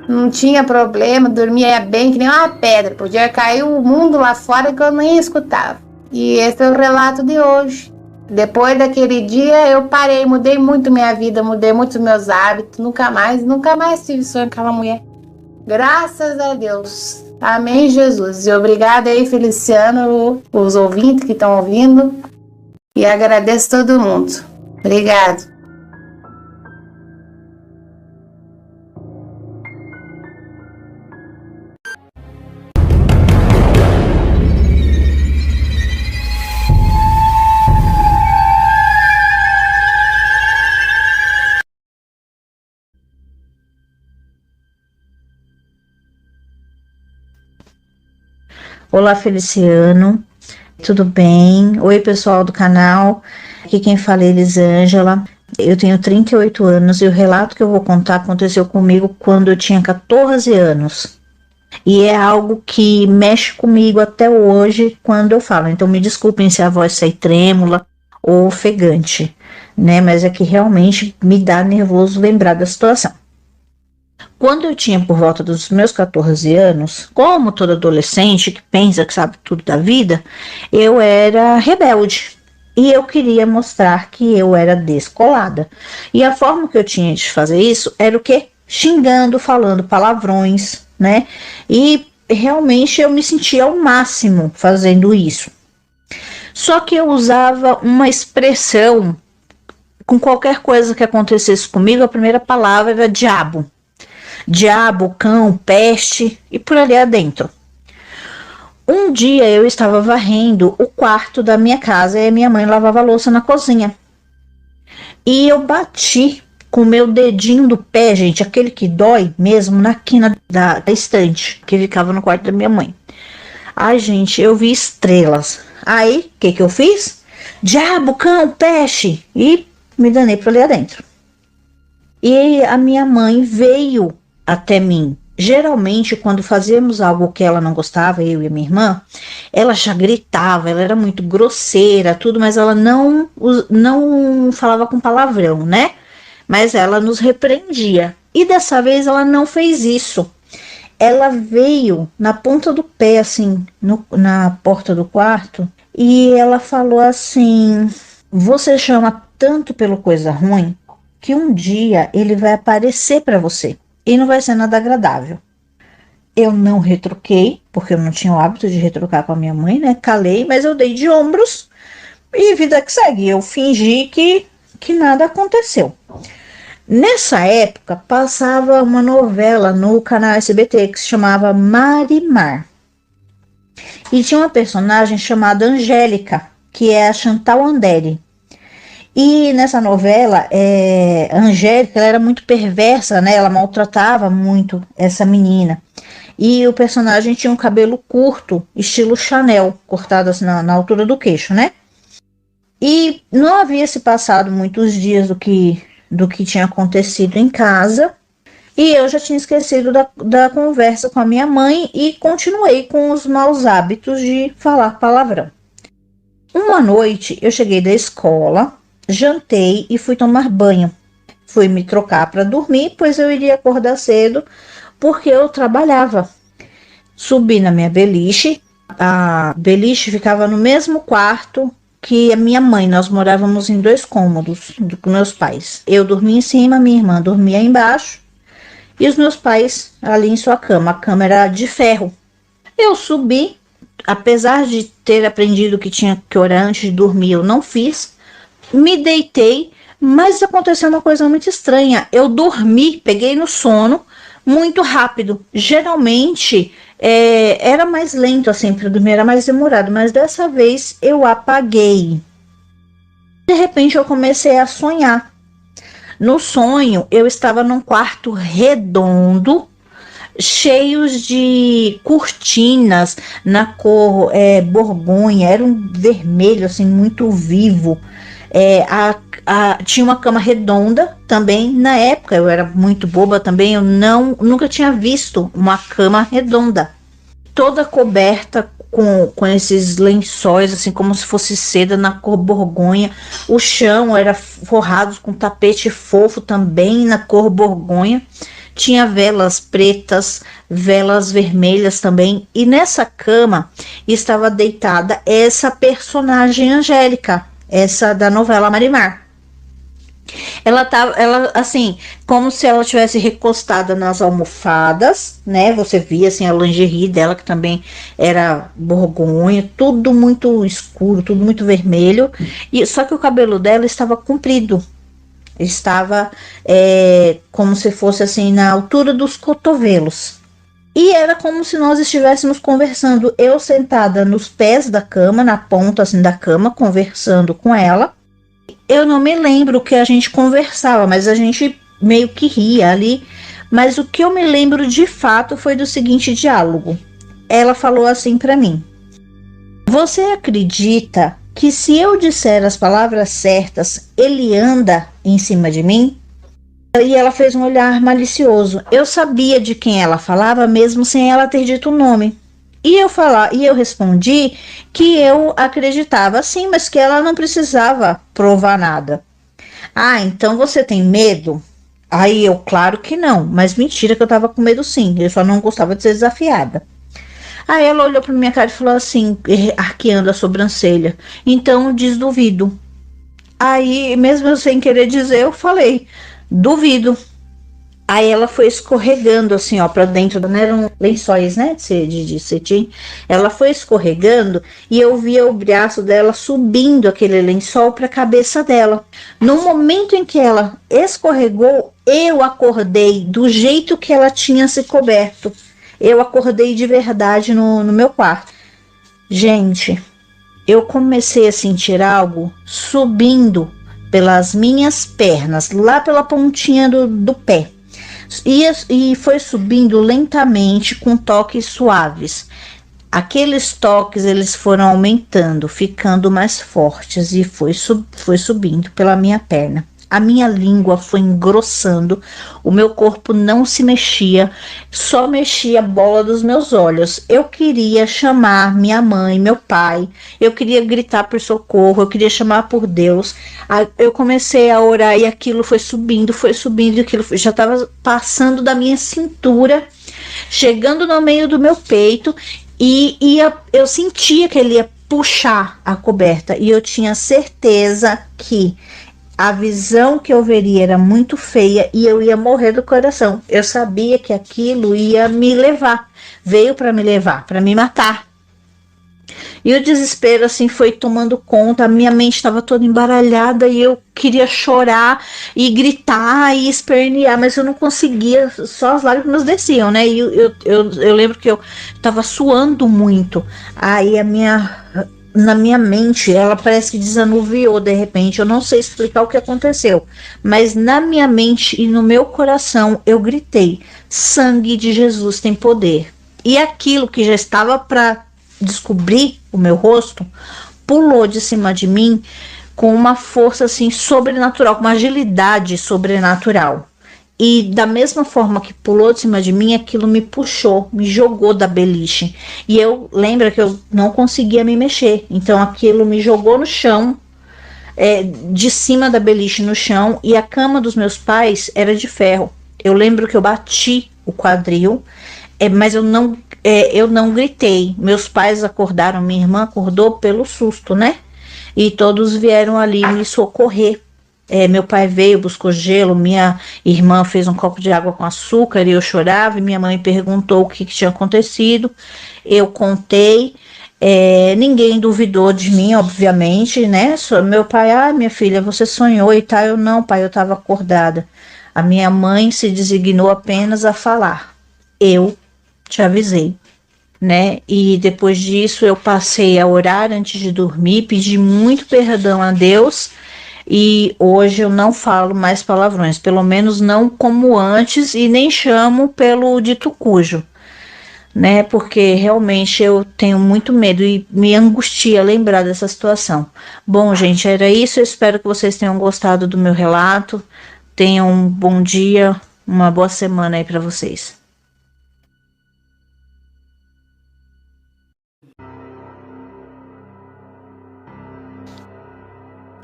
não tinha problema, dormia bem que nem uma pedra. Podia cair o mundo lá fora que eu nem escutava. E esse é o relato de hoje. Depois daquele dia eu parei, mudei muito minha vida, mudei muito meus hábitos. Nunca mais tive sonho com aquela mulher. Graças a Deus. Amém, Jesus. E obrigada aí, Feliciano, os ouvintes que estão ouvindo. E agradeço todo mundo. Obrigado. Olá, Feliciano, tudo bem? Oi, pessoal do canal, aqui quem fala é Elisângela. Eu tenho 38 anos e o relato que eu vou contar aconteceu comigo quando eu tinha 14 anos. E é algo que mexe comigo até hoje quando eu falo. Então me desculpem se a voz sai trêmula ou ofegante, né? Mas é que realmente me dá nervoso lembrar da situação. Quando eu tinha por volta dos meus 14 anos, como todo adolescente que pensa que sabe tudo da vida, eu era rebelde. E eu queria mostrar que eu era descolada. E a forma que eu tinha de fazer isso era o quê? Xingando, falando palavrões, né? E realmente eu me sentia ao máximo fazendo isso. Só que eu usava uma expressão, com qualquer coisa que acontecesse comigo, a primeira palavra era diabo. Diabo, cão, peste e por ali adentro. Um dia eu estava varrendo o quarto da minha casa e a minha mãe lavava a louça na cozinha. E eu bati com o meu dedinho do pé, gente, aquele que dói mesmo, na quina da estante que ficava no quarto da minha mãe. Ai, gente, eu vi estrelas. Aí, o que eu fiz? Diabo, cão, peste! E me danei para ali adentro. E a minha mãe veio até mim. Geralmente, quando fazíamos algo que ela não gostava, eu e a minha irmã, ela já gritava, ela era muito grosseira, tudo, mas ela não falava com palavrão, né? Mas ela nos repreendia. E dessa vez ela não fez isso. Ela veio na ponta do pé, assim, na porta do quarto, e ela falou assim: você chama tanto pelo coisa ruim que um dia ele vai aparecer para você e não vai ser nada agradável. Eu não retruquei, porque eu não tinha o hábito de retrucar com a minha mãe, né? Calei, mas eu dei de ombros e vida que segue. Eu fingi que nada aconteceu. Nessa época, passava uma novela no canal SBT que se chamava Marimar. E tinha uma personagem chamada Angélica, que é a Chantal Andere. E nessa novela, a Angélica, ela era muito perversa, né? Ela maltratava muito essa menina. E o personagem tinha um cabelo curto, estilo Chanel, cortado assim na altura do queixo, né? E não havia se passado muitos dias do que tinha acontecido em casa. E eu já tinha esquecido da conversa com a minha mãe e continuei com os maus hábitos de falar palavrão. Uma noite, eu cheguei da escola, jantei e fui tomar banho. Fui me trocar para dormir, pois eu iria acordar cedo, porque eu trabalhava. Subi na minha beliche. A beliche ficava no mesmo quarto que a minha mãe. Nós morávamos em 2 cômodos com meus pais. Eu dormia em cima, minha irmã dormia embaixo e os meus pais ali em sua cama. A cama era de ferro. Eu subi, apesar de ter aprendido que tinha que orar antes de dormir, eu não fiz. Me deitei, mas aconteceu uma coisa muito estranha. Eu dormi, peguei no sono muito rápido. Geralmente era mais lento assim para dormir, era mais demorado, mas dessa vez eu apaguei. De repente eu comecei a sonhar. No sonho eu estava num quarto redondo, cheios de cortinas na cor borgonha, era um vermelho assim muito vivo. Tinha uma cama redonda também. Na época eu era muito boba também, eu nunca tinha visto uma cama redonda, toda coberta com esses lençóis assim como se fosse seda na cor borgonha. O chão era forrado com tapete fofo também na cor borgonha. Tinha velas pretas, velas vermelhas também. E nessa cama estava deitada essa personagem Angélica, essa da novela Marimar. Ela assim, como se ela tivesse recostada nas almofadas, né? Você via assim a lingerie dela, que também era borgonha, tudo muito escuro, tudo muito vermelho. E só que o cabelo dela estava comprido. Estava como se fosse assim na altura dos cotovelos. E era como se nós estivéssemos conversando, eu sentada nos pés da cama, na ponta assim da cama, conversando com ela. Eu não me lembro o que a gente conversava, mas a gente meio que ria ali. Mas o que eu me lembro de fato foi do seguinte diálogo. Ela falou assim para mim: você acredita que se eu disser as palavras certas, ele anda em cima de mim? E ela fez um olhar malicioso. Eu sabia de quem ela falava, mesmo sem ela ter dito o nome. E eu respondi que eu acreditava sim, mas que ela não precisava provar nada. Ah, então você tem medo? Aí eu, claro que não, mas mentira que eu tava com medo sim, eu só não gostava de ser desafiada. Aí ela olhou pra minha cara e falou assim, arqueando a sobrancelha: então desduvido. Aí, mesmo eu sem querer dizer, eu falei: duvido. Aí ela foi escorregando assim, ó, pra dentro, não eram lençóis, né, de cetim. Ela foi escorregando e eu via o braço dela subindo aquele lençol pra cabeça dela. No momento em que ela escorregou, eu acordei do jeito que ela tinha se coberto. Eu acordei de verdade no meu quarto. Gente, eu comecei a sentir algo subindo pelas minhas pernas, lá pela pontinha do pé. E foi subindo lentamente com toques suaves. Aqueles toques, eles foram aumentando, ficando mais fortes e foi subindo pela minha perna. A minha língua foi engrossando, o meu corpo não se mexia, só mexia a bola dos meus olhos. Eu queria chamar minha mãe, meu pai, eu queria gritar por socorro, eu queria chamar por Deus. Eu comecei a orar e aquilo foi subindo, aquilo já estava passando da minha cintura, chegando no meio do meu peito e eu sentia que ele ia puxar a coberta e eu tinha certeza que a visão que eu veria era muito feia e eu ia morrer do coração. Eu sabia que aquilo ia me levar, veio para me levar, para me matar. E o desespero assim foi tomando conta, a minha mente estava toda embaralhada e eu queria chorar e gritar e espernear, mas eu não conseguia, só as lágrimas desciam, né? E eu lembro que eu estava suando muito. Aí na minha mente, ela parece que desanuviou de repente. Eu não sei explicar o que aconteceu, mas na minha mente e no meu coração eu gritei: sangue de Jesus tem poder. E aquilo que já estava para descobrir o meu rosto pulou de cima de mim com uma força assim sobrenatural, com uma agilidade sobrenatural. E da mesma forma que pulou de cima de mim, aquilo me puxou, me jogou da beliche. E eu lembro que eu não conseguia me mexer. Então aquilo me jogou no chão, de cima da beliche no chão. E a cama dos meus pais era de ferro. Eu lembro que eu bati o quadril, mas eu não gritei. Meus pais acordaram, minha irmã acordou pelo susto, né? E todos vieram ali me socorrer. Meu pai veio, buscou gelo, minha irmã fez um copo de água com açúcar e eu chorava, e minha mãe perguntou o que tinha acontecido. Eu contei, ninguém duvidou de mim, obviamente, né? Meu pai: minha filha, você sonhou e tal. Eu: não, pai, eu estava acordada. A minha mãe se designou apenas a falar: eu te avisei, né? E depois disso eu passei a orar antes de dormir, pedi muito perdão a Deus. E hoje eu não falo mais palavrões, pelo menos não como antes, e nem chamo pelo dito cujo, né? Porque realmente eu tenho muito medo e me angustia lembrar dessa situação. Bom, gente, era isso. Eu espero que vocês tenham gostado do meu relato. Tenham um bom dia, uma boa semana aí para vocês.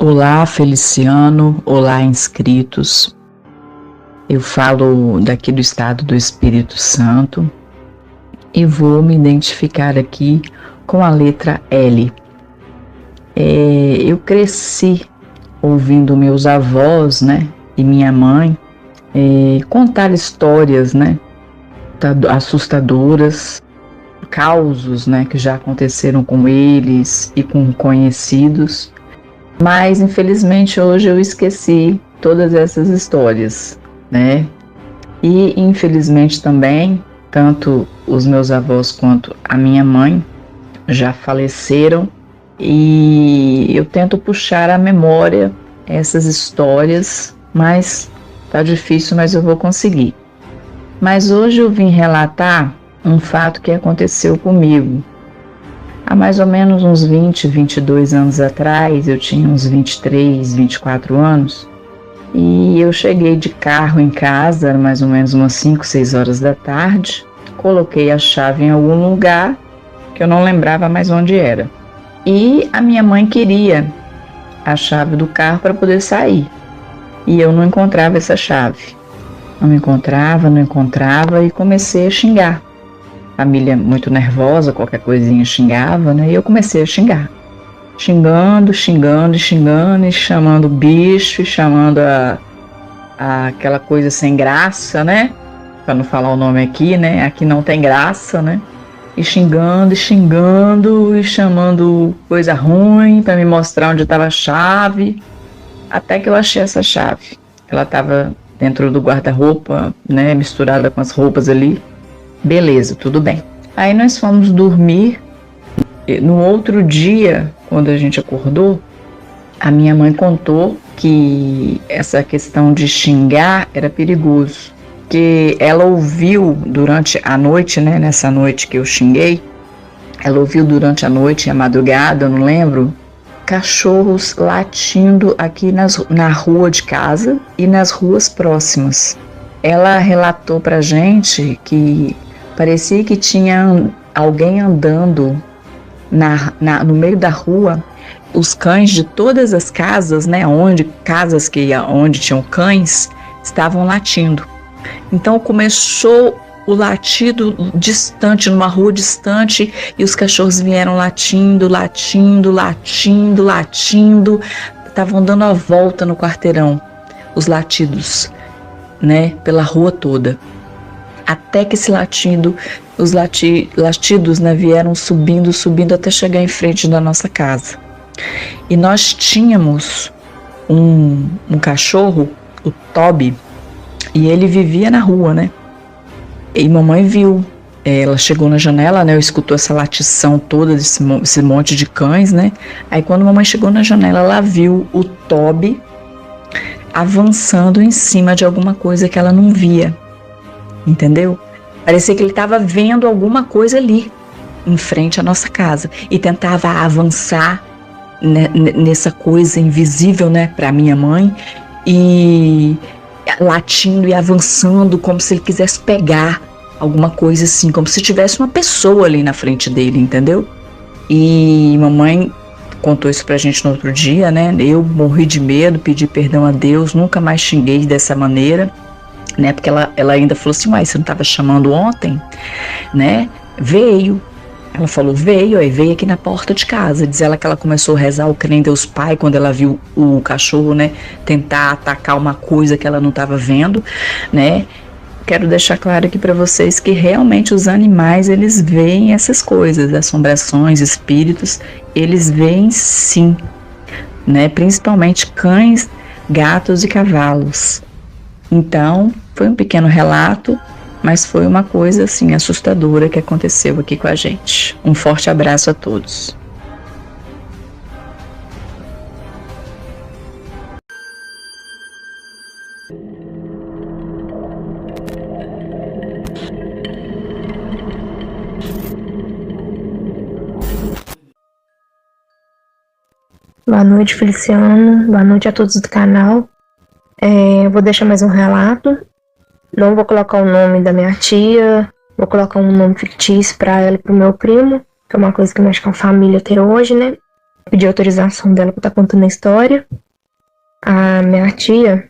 Olá, Feliciano. Olá, inscritos. Eu falo daqui do estado do Espírito Santo e vou me identificar aqui com a letra L. Eu cresci ouvindo meus avós, né, e minha mãe contar histórias, né, assustadoras, causos, né, que já aconteceram com eles e com conhecidos. Mas, infelizmente, hoje eu esqueci todas essas histórias, né? E, infelizmente, também, tanto os meus avós quanto a minha mãe já faleceram. E eu tento puxar à memória essas histórias, mas tá difícil, mas eu vou conseguir. Mas hoje eu vim relatar um fato que aconteceu comigo. Há mais ou menos uns 20, 22 anos atrás, eu tinha uns 23, 24 anos, e eu cheguei de carro em casa, era mais ou menos umas 5, 6 horas da tarde, coloquei a chave em algum lugar, que eu não lembrava mais onde era. E a minha mãe queria a chave do carro para poder sair, e eu não encontrava essa chave. Não encontrava, e comecei a xingar. Família muito nervosa, qualquer coisinha xingava, né? E eu comecei a xingar. Xingando, e chamando bicho, e chamando aquela coisa sem graça, né? Para não falar o nome aqui, né? Aqui não tem graça, né? E xingando, e chamando coisa ruim para me mostrar onde estava a chave. Até que eu achei essa chave. Ela estava dentro do guarda-roupa, né? Misturada com as roupas ali. Beleza, tudo bem. Aí nós fomos dormir. No outro dia, quando a gente acordou, a minha mãe contou que essa questão de xingar era perigoso, que ela ouviu durante a noite, né, nessa noite que eu xinguei, ela ouviu durante a noite, a madrugada, eu não lembro, cachorros latindo aqui na rua de casa e nas ruas próximas. Ela relatou pra gente que parecia que tinha alguém andando no meio da rua. Os cães de todas as casas, né, onde tinham cães, estavam latindo. Então começou o latido distante, numa rua distante, e os cachorros vieram latindo. Estavam dando a volta no quarteirão, os latidos, né, pela rua toda. Até que os latidos, né, vieram subindo até chegar em frente da nossa casa. E nós tínhamos um cachorro, o Toby, e ele vivia na rua, né? E mamãe viu, ela chegou na janela, né? Escutou essa latição toda, esse monte de cães, né? Aí quando mamãe chegou na janela, ela viu o Toby avançando em cima de alguma coisa que ela não via, entendeu? Parecia que ele estava vendo alguma coisa ali, em frente à nossa casa, e tentava avançar nessa coisa invisível, né, para minha mãe, e latindo e avançando como se ele quisesse pegar alguma coisa assim, como se tivesse uma pessoa ali na frente dele, entendeu? E mamãe contou isso pra gente no outro dia, né? Eu morri de medo, pedi perdão a Deus, nunca mais xinguei dessa maneira, né? Porque ela ainda falou assim, uai, você não estava chamando ontem, né? Veio. Ela falou, veio aqui na porta de casa. Diz ela que ela começou a rezar o crê em Deus Pai quando ela viu o cachorro, né, tentar atacar uma coisa que ela não estava vendo, né. Quero deixar claro aqui para vocês que realmente os animais, eles veem essas coisas, assombrações, espíritos, eles veem sim, né, principalmente cães, gatos e cavalos. Então, foi um pequeno relato, mas foi uma coisa assim assustadora que aconteceu aqui com a gente. Um forte abraço a todos. Boa noite, Feliciano. Boa noite a todos do canal. Eu vou deixar mais um relato. Não vou colocar o nome da minha tia, vou colocar um nome fictício para ela e pro meu primo, que é uma coisa que mexe com a família até hoje, né? Pedi autorização dela para estar contando a história. A minha tia,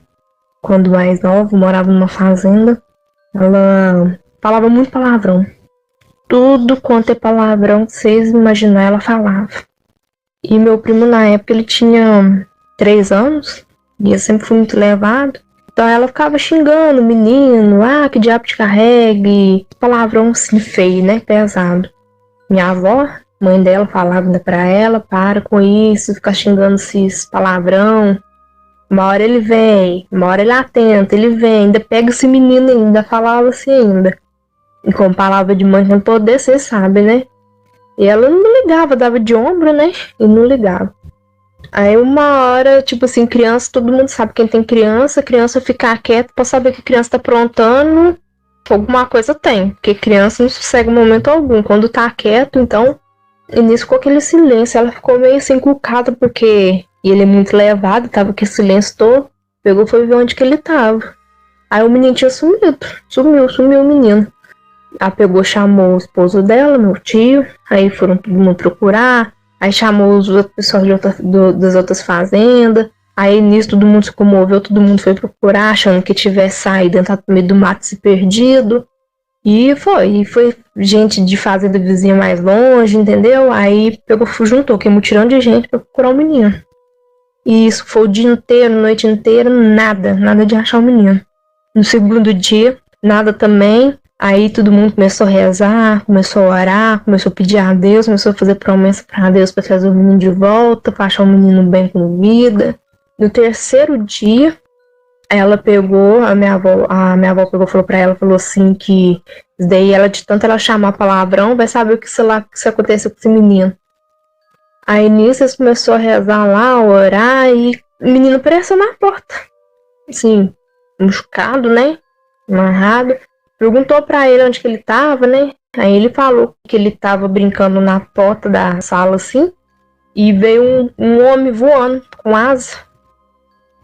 quando mais nova, morava numa fazenda. Ela falava muito palavrão. Tudo quanto é palavrão que vocês imaginar, ela falava. E meu primo, na época, ele tinha 3 anos, e eu sempre fui muito levado. Então ela ficava xingando o menino, que diabo te carregue, palavrão assim feio, né, pesado. Minha avó, mãe dela, falava ainda pra ela, para com isso, ficar xingando esses palavrão. Uma hora ele vem, uma hora ele atenta, ele vem, ainda pega esse menino ainda, falava assim ainda. E com palavra de mãe não poder, você sabe, né? E ela não ligava, dava de ombro, né, e não ligava. Aí uma hora, tipo assim, criança, todo mundo sabe quem tem criança ficar quieto pra saber que a criança tá aprontando, alguma coisa tem, porque criança não sossega em momento algum, quando tá quieto, então, e nisso ficou aquele silêncio, ela ficou meio assim encucada, porque ele é muito levado, tava com esse silêncio todo, pegou e foi ver onde que ele tava. Aí o menino tinha sumido, sumiu o menino. Ela pegou, chamou o esposo dela, meu tio, aí foram todo mundo procurar. Aí chamou os outros pessoal das outras fazendas. Aí nisso todo mundo se comoveu, todo mundo foi procurar, achando que tivesse saído, entrado no meio do mato, se perdido. E foi gente de fazenda vizinha mais longe, entendeu? Aí pegou, juntou que mutirão de gente pra procurar o menino. E isso foi o dia inteiro, noite inteira, nada de achar o menino. No segundo dia, nada também. Aí todo mundo começou a rezar, começou a orar, começou a pedir a Deus, começou a fazer promessa para Deus para trazer o menino de volta, para achar o menino bem com vida. No terceiro dia, ela pegou, a minha avó pegou, falou para ela, falou assim que daí ela, de tanto ela chamar palavrão, vai saber o que se aconteceu com esse menino. Aí nisso eles começaram a rezar lá, orar, e o menino apareceu na porta. Assim, machucado, né? Amarrado. Perguntou pra ele onde que ele tava, né? Aí ele falou que ele tava brincando na porta da sala, assim, e veio um homem voando com asa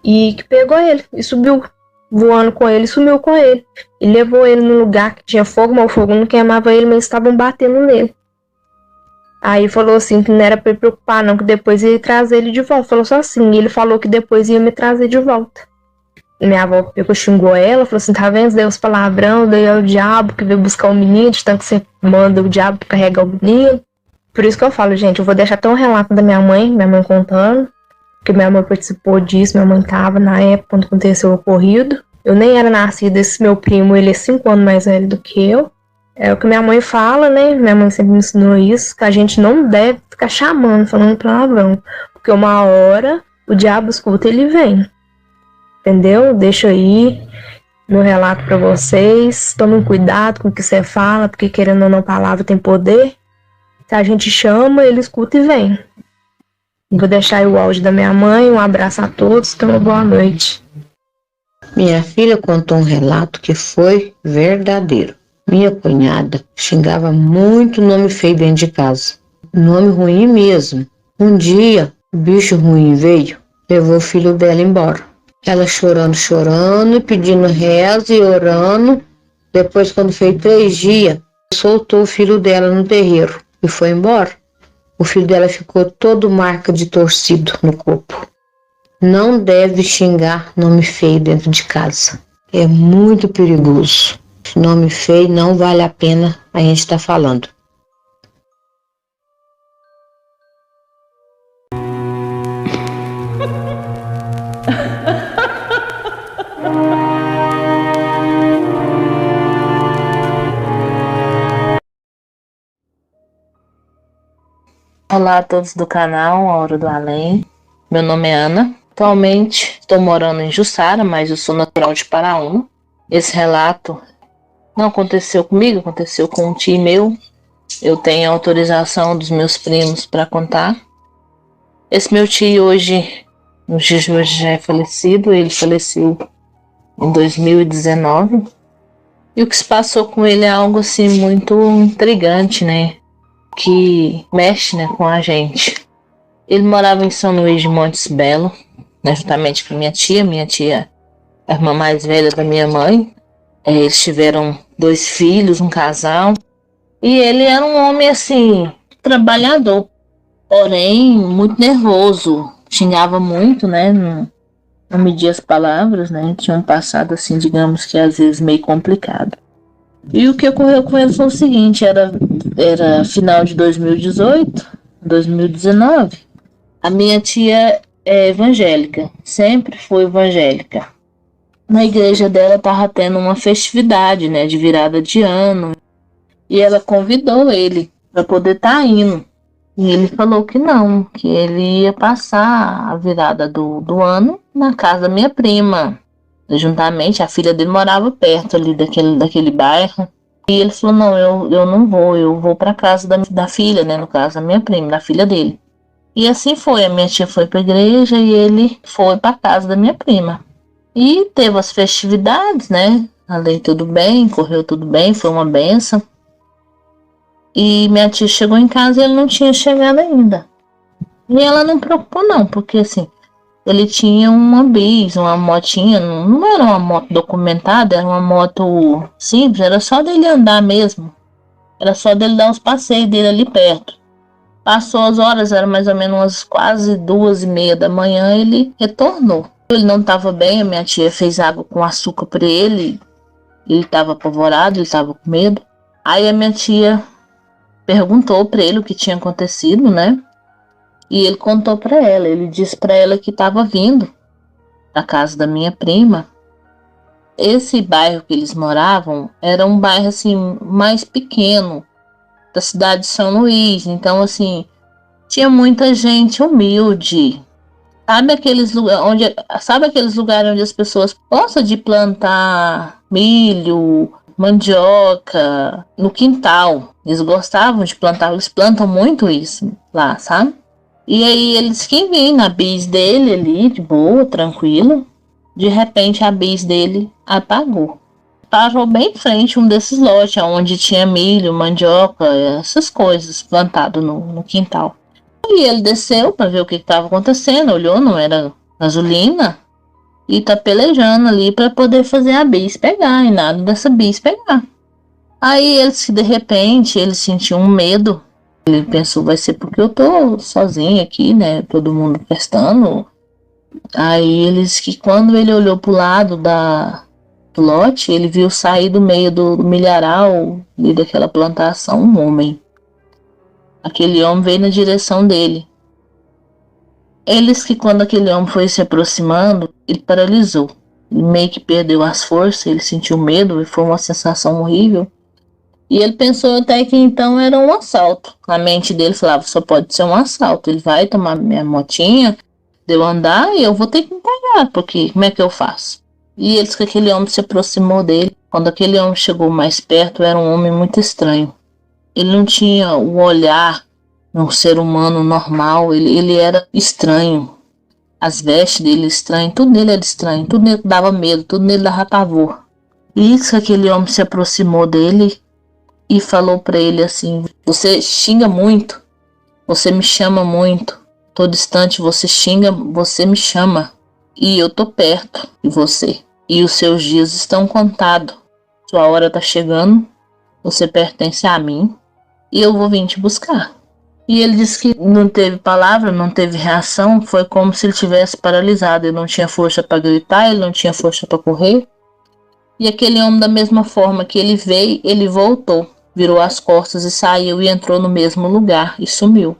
e que pegou ele e subiu voando com ele e sumiu com ele. E levou ele num lugar que tinha fogo, mas o fogo não queimava ele, mas estavam batendo nele. Aí falou assim que não era pra ele preocupar não, que depois ia trazer ele de volta. Falou só assim, e ele falou que depois ia me trazer de volta. Minha avó pegou, xingou ela, falou assim, tá vendo, Deus palavrão, daí é o diabo que veio buscar o menino, de tanto que você manda o diabo carregar o menino. Por isso que eu falo, gente, eu vou deixar até um relato da minha mãe contando, que minha mãe participou disso, minha mãe tava na época quando aconteceu o ocorrido. Eu nem era nascida, esse meu primo, ele é 5 anos mais velho do que eu. É o que minha mãe fala, né, minha mãe sempre me ensinou isso, que a gente não deve ficar chamando, falando palavrão, porque uma hora o diabo escuta e ele vem. Entendeu? Deixa aí meu relato pra vocês. Tomem cuidado com o que você fala, porque querendo ou não, a palavra tem poder. Se a gente chama, ele escuta e vem. Vou deixar aí o áudio da minha mãe. Um abraço a todos. Tenham uma boa noite. Minha filha contou um relato que foi verdadeiro. Minha cunhada xingava muito nome feio dentro de casa. Nome ruim mesmo. Um dia, o bicho ruim veio, levou o filho dela embora. Ela chorando, pedindo reza e orando. Depois, quando fez 3 dias, soltou o filho dela no terreiro e foi embora. O filho dela ficou todo marca de torcido no corpo. Não deve xingar nome feio dentro de casa. É muito perigoso. Nome feio não vale a pena a gente estar falando. Olá a todos do canal A Hora do Além. Meu nome é Ana. Atualmente estou morando em Jussara, mas eu sou natural de Paraúna. Esse relato não aconteceu comigo, aconteceu com um tio meu. Eu tenho autorização dos meus primos para contar. Esse meu tio hoje, nos dias de hoje, já é falecido. Ele faleceu em 2019. E o que se passou com ele é algo assim muito intrigante, né? Que mexe, né, com a gente. Ele morava em São Luís de Montes Belo, né, juntamente com minha tia, a irmã mais velha da minha mãe. Eles tiveram 2 filhos, um casal. E ele era um homem assim, trabalhador, porém muito nervoso. Xingava muito, né? Não media as palavras, né? Tinha um passado assim, digamos que às vezes meio complicado. E o que ocorreu com ele foi o seguinte, era final de 2018, 2019. A minha tia é evangélica, sempre foi evangélica. Na igreja dela estava tendo uma festividade, né, de virada de ano. E ela convidou ele para poder estar indo. E ele falou que não, que ele ia passar a virada do ano na casa da minha prima. Juntamente, a filha dele morava perto ali daquele bairro. E ele falou, não, eu não vou, eu vou para casa da filha, né, no caso da minha prima, da filha dele. E assim foi, a minha tia foi para a igreja e ele foi para casa da minha prima. E teve as festividades, né, além tudo bem, correu tudo bem, foi uma bênção. E minha tia chegou em casa e ele não tinha chegado ainda. E ela não preocupou não, porque assim, ele tinha uma bis, uma motinha, não era uma moto documentada, era uma moto simples, era só dele andar mesmo. Era só dele dar os passeios dele ali perto. Passou as horas, era mais ou menos umas quase 2h30 da manhã, ele retornou. Ele não estava bem, a minha tia fez água com açúcar para ele estava apavorado, ele estava com medo. Aí a minha tia perguntou para ele o que tinha acontecido, né? E ele contou para ela, ele disse para ela que estava vindo da casa da minha prima. Esse bairro que eles moravam era um bairro assim mais pequeno da cidade de São Luís, então assim, tinha muita gente humilde. Sabe aqueles lugares onde as pessoas gostam de plantar milho, mandioca no quintal? Eles gostavam de plantar, eles plantam muito isso lá, sabe? E aí eles que vêm na bis dele ali, de boa, tranquilo. De repente a bis dele apagou. Parou bem em frente um desses lotes, onde tinha milho, mandioca, essas coisas plantado no quintal. E ele desceu para ver o que estava acontecendo, olhou, não era gasolina, e tá pelejando ali para poder fazer a bis pegar, e nada dessa bis pegar. Aí ele, de repente, ele sentiu um medo. Ele pensou, vai ser porque eu tô sozinho aqui, né? Todo mundo prestando. Aí eles que quando ele olhou pro lado do lote, ele viu sair do meio do milharal e daquela plantação um homem. Aquele homem veio na direção dele. Eles que quando aquele homem foi se aproximando, ele paralisou. Ele meio que perdeu as forças, ele sentiu medo e foi uma sensação horrível. E ele pensou até que então era um assalto. Na mente dele falava, só pode ser um assalto. Ele vai tomar minha motinha, deu andar e eu vou ter que me pegar, porque como é que eu faço? E eles que aquele homem se aproximou dele. Quando aquele homem chegou mais perto, era um homem muito estranho. Ele não tinha o olhar de um ser humano normal, ele era estranho. As vestes dele estranhas, tudo nele era estranho, tudo nele dava medo, tudo nele dava pavor. E isso que aquele homem se aproximou dele e falou para ele assim, você xinga muito, você me chama muito, todo instante você xinga, você me chama e eu tô perto de você e os seus dias estão contados, sua hora tá chegando, você pertence a mim e eu vou vir te buscar. E ele disse que não teve palavra, não teve reação, foi como se ele tivesse paralisado, ele não tinha força para gritar, ele não tinha força para correr. E aquele homem, da mesma forma que ele veio, ele voltou, virou as costas e saiu e entrou no mesmo lugar e sumiu.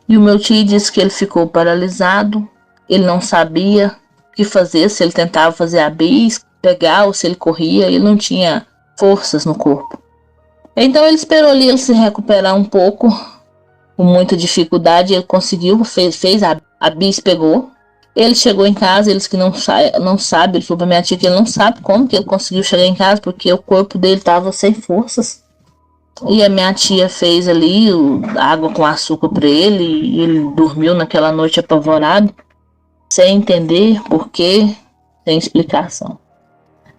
E o meu tio disse que ele ficou paralisado, ele não sabia o que fazer, se ele tentava fazer a bis, pegar ou se ele corria, ele não tinha forças no corpo. Então ele esperou ali ele se recuperar um pouco, com muita dificuldade, ele conseguiu, fez a bis, pegou. Ele chegou em casa, eles que não sabe, ele falou pra minha tia que ele não sabe como que ele conseguiu chegar em casa, porque o corpo dele estava sem forças. E a minha tia fez ali água com açúcar para ele, e ele dormiu naquela noite apavorado, sem entender porquê, sem explicação.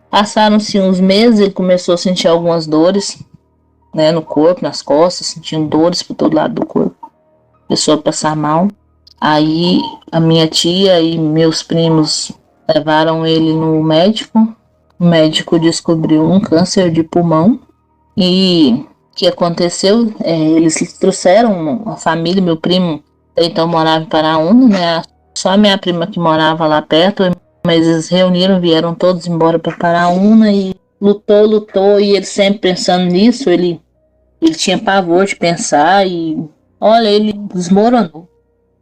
Passaram-se uns meses, ele começou a sentir algumas dores, né, no corpo, nas costas, sentindo dores por todo lado do corpo. Começou a passar mal. Aí a minha tia e meus primos levaram ele no médico. O médico descobriu um câncer de pulmão. E o que aconteceu? Eles trouxeram a família, meu primo então morava em Paraúna, né? Só a minha prima que morava lá perto, mas eles reuniram, vieram todos embora para Paraúna e lutou, e ele sempre pensando nisso, ele tinha pavor de pensar e, olha, ele desmoronou.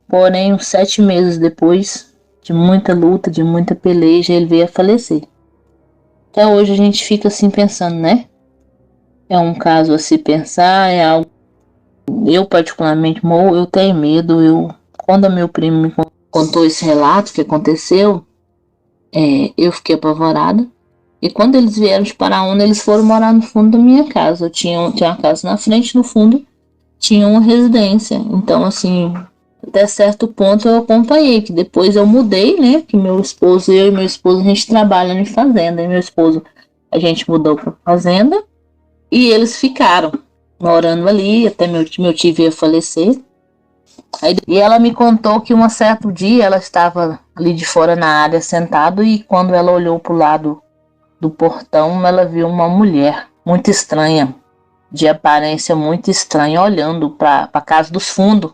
Porém, uns 7 meses depois, de muita luta, de muita peleja, ele veio a falecer. Até hoje a gente fica assim pensando, né? É um caso a se pensar, é algo... Eu particularmente eu tenho medo. Quando meu primo me contou esse relato que aconteceu, eu fiquei apavorada. E quando eles vieram de Paraúna, eles foram morar no fundo da minha casa. Eu tinha uma casa na frente, no fundo tinha uma residência. Então, assim, até certo ponto eu acompanhei, que depois eu mudei, né? Que eu e meu esposo, a gente trabalha em fazenda. E meu esposo, a gente mudou para fazenda e eles ficaram morando ali, até meu tio veio a falecer. E ela me contou que um certo dia ela estava ali de fora na área sentada e quando ela olhou para o lado do portão, ela viu uma mulher muito estranha, de aparência muito estranha, olhando para a casa dos fundos.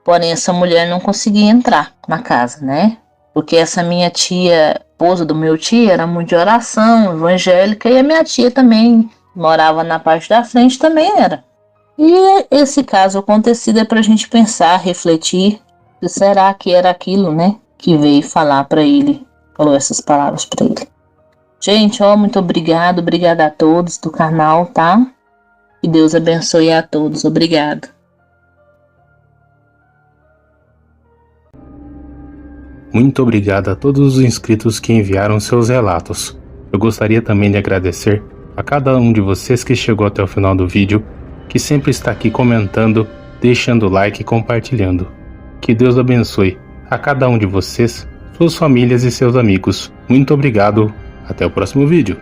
Porém, essa mulher não conseguia entrar na casa, né? Porque essa minha tia, esposa do meu tio, era muito de oração, evangélica, e a minha tia também morava na parte da frente, também era. E esse caso acontecido é para a gente pensar, refletir, se será que era aquilo, né? Que veio falar para ele, falou essas palavras para ele. Gente, muito obrigada a todos do canal, tá? Que Deus abençoe a todos. Obrigada. Muito obrigado a todos os inscritos que enviaram seus relatos. Eu gostaria também de agradecer a cada um de vocês que chegou até o final do vídeo, que sempre está aqui comentando, deixando like e compartilhando. Que Deus abençoe a cada um de vocês, suas famílias e seus amigos. Muito obrigado. Até o próximo vídeo.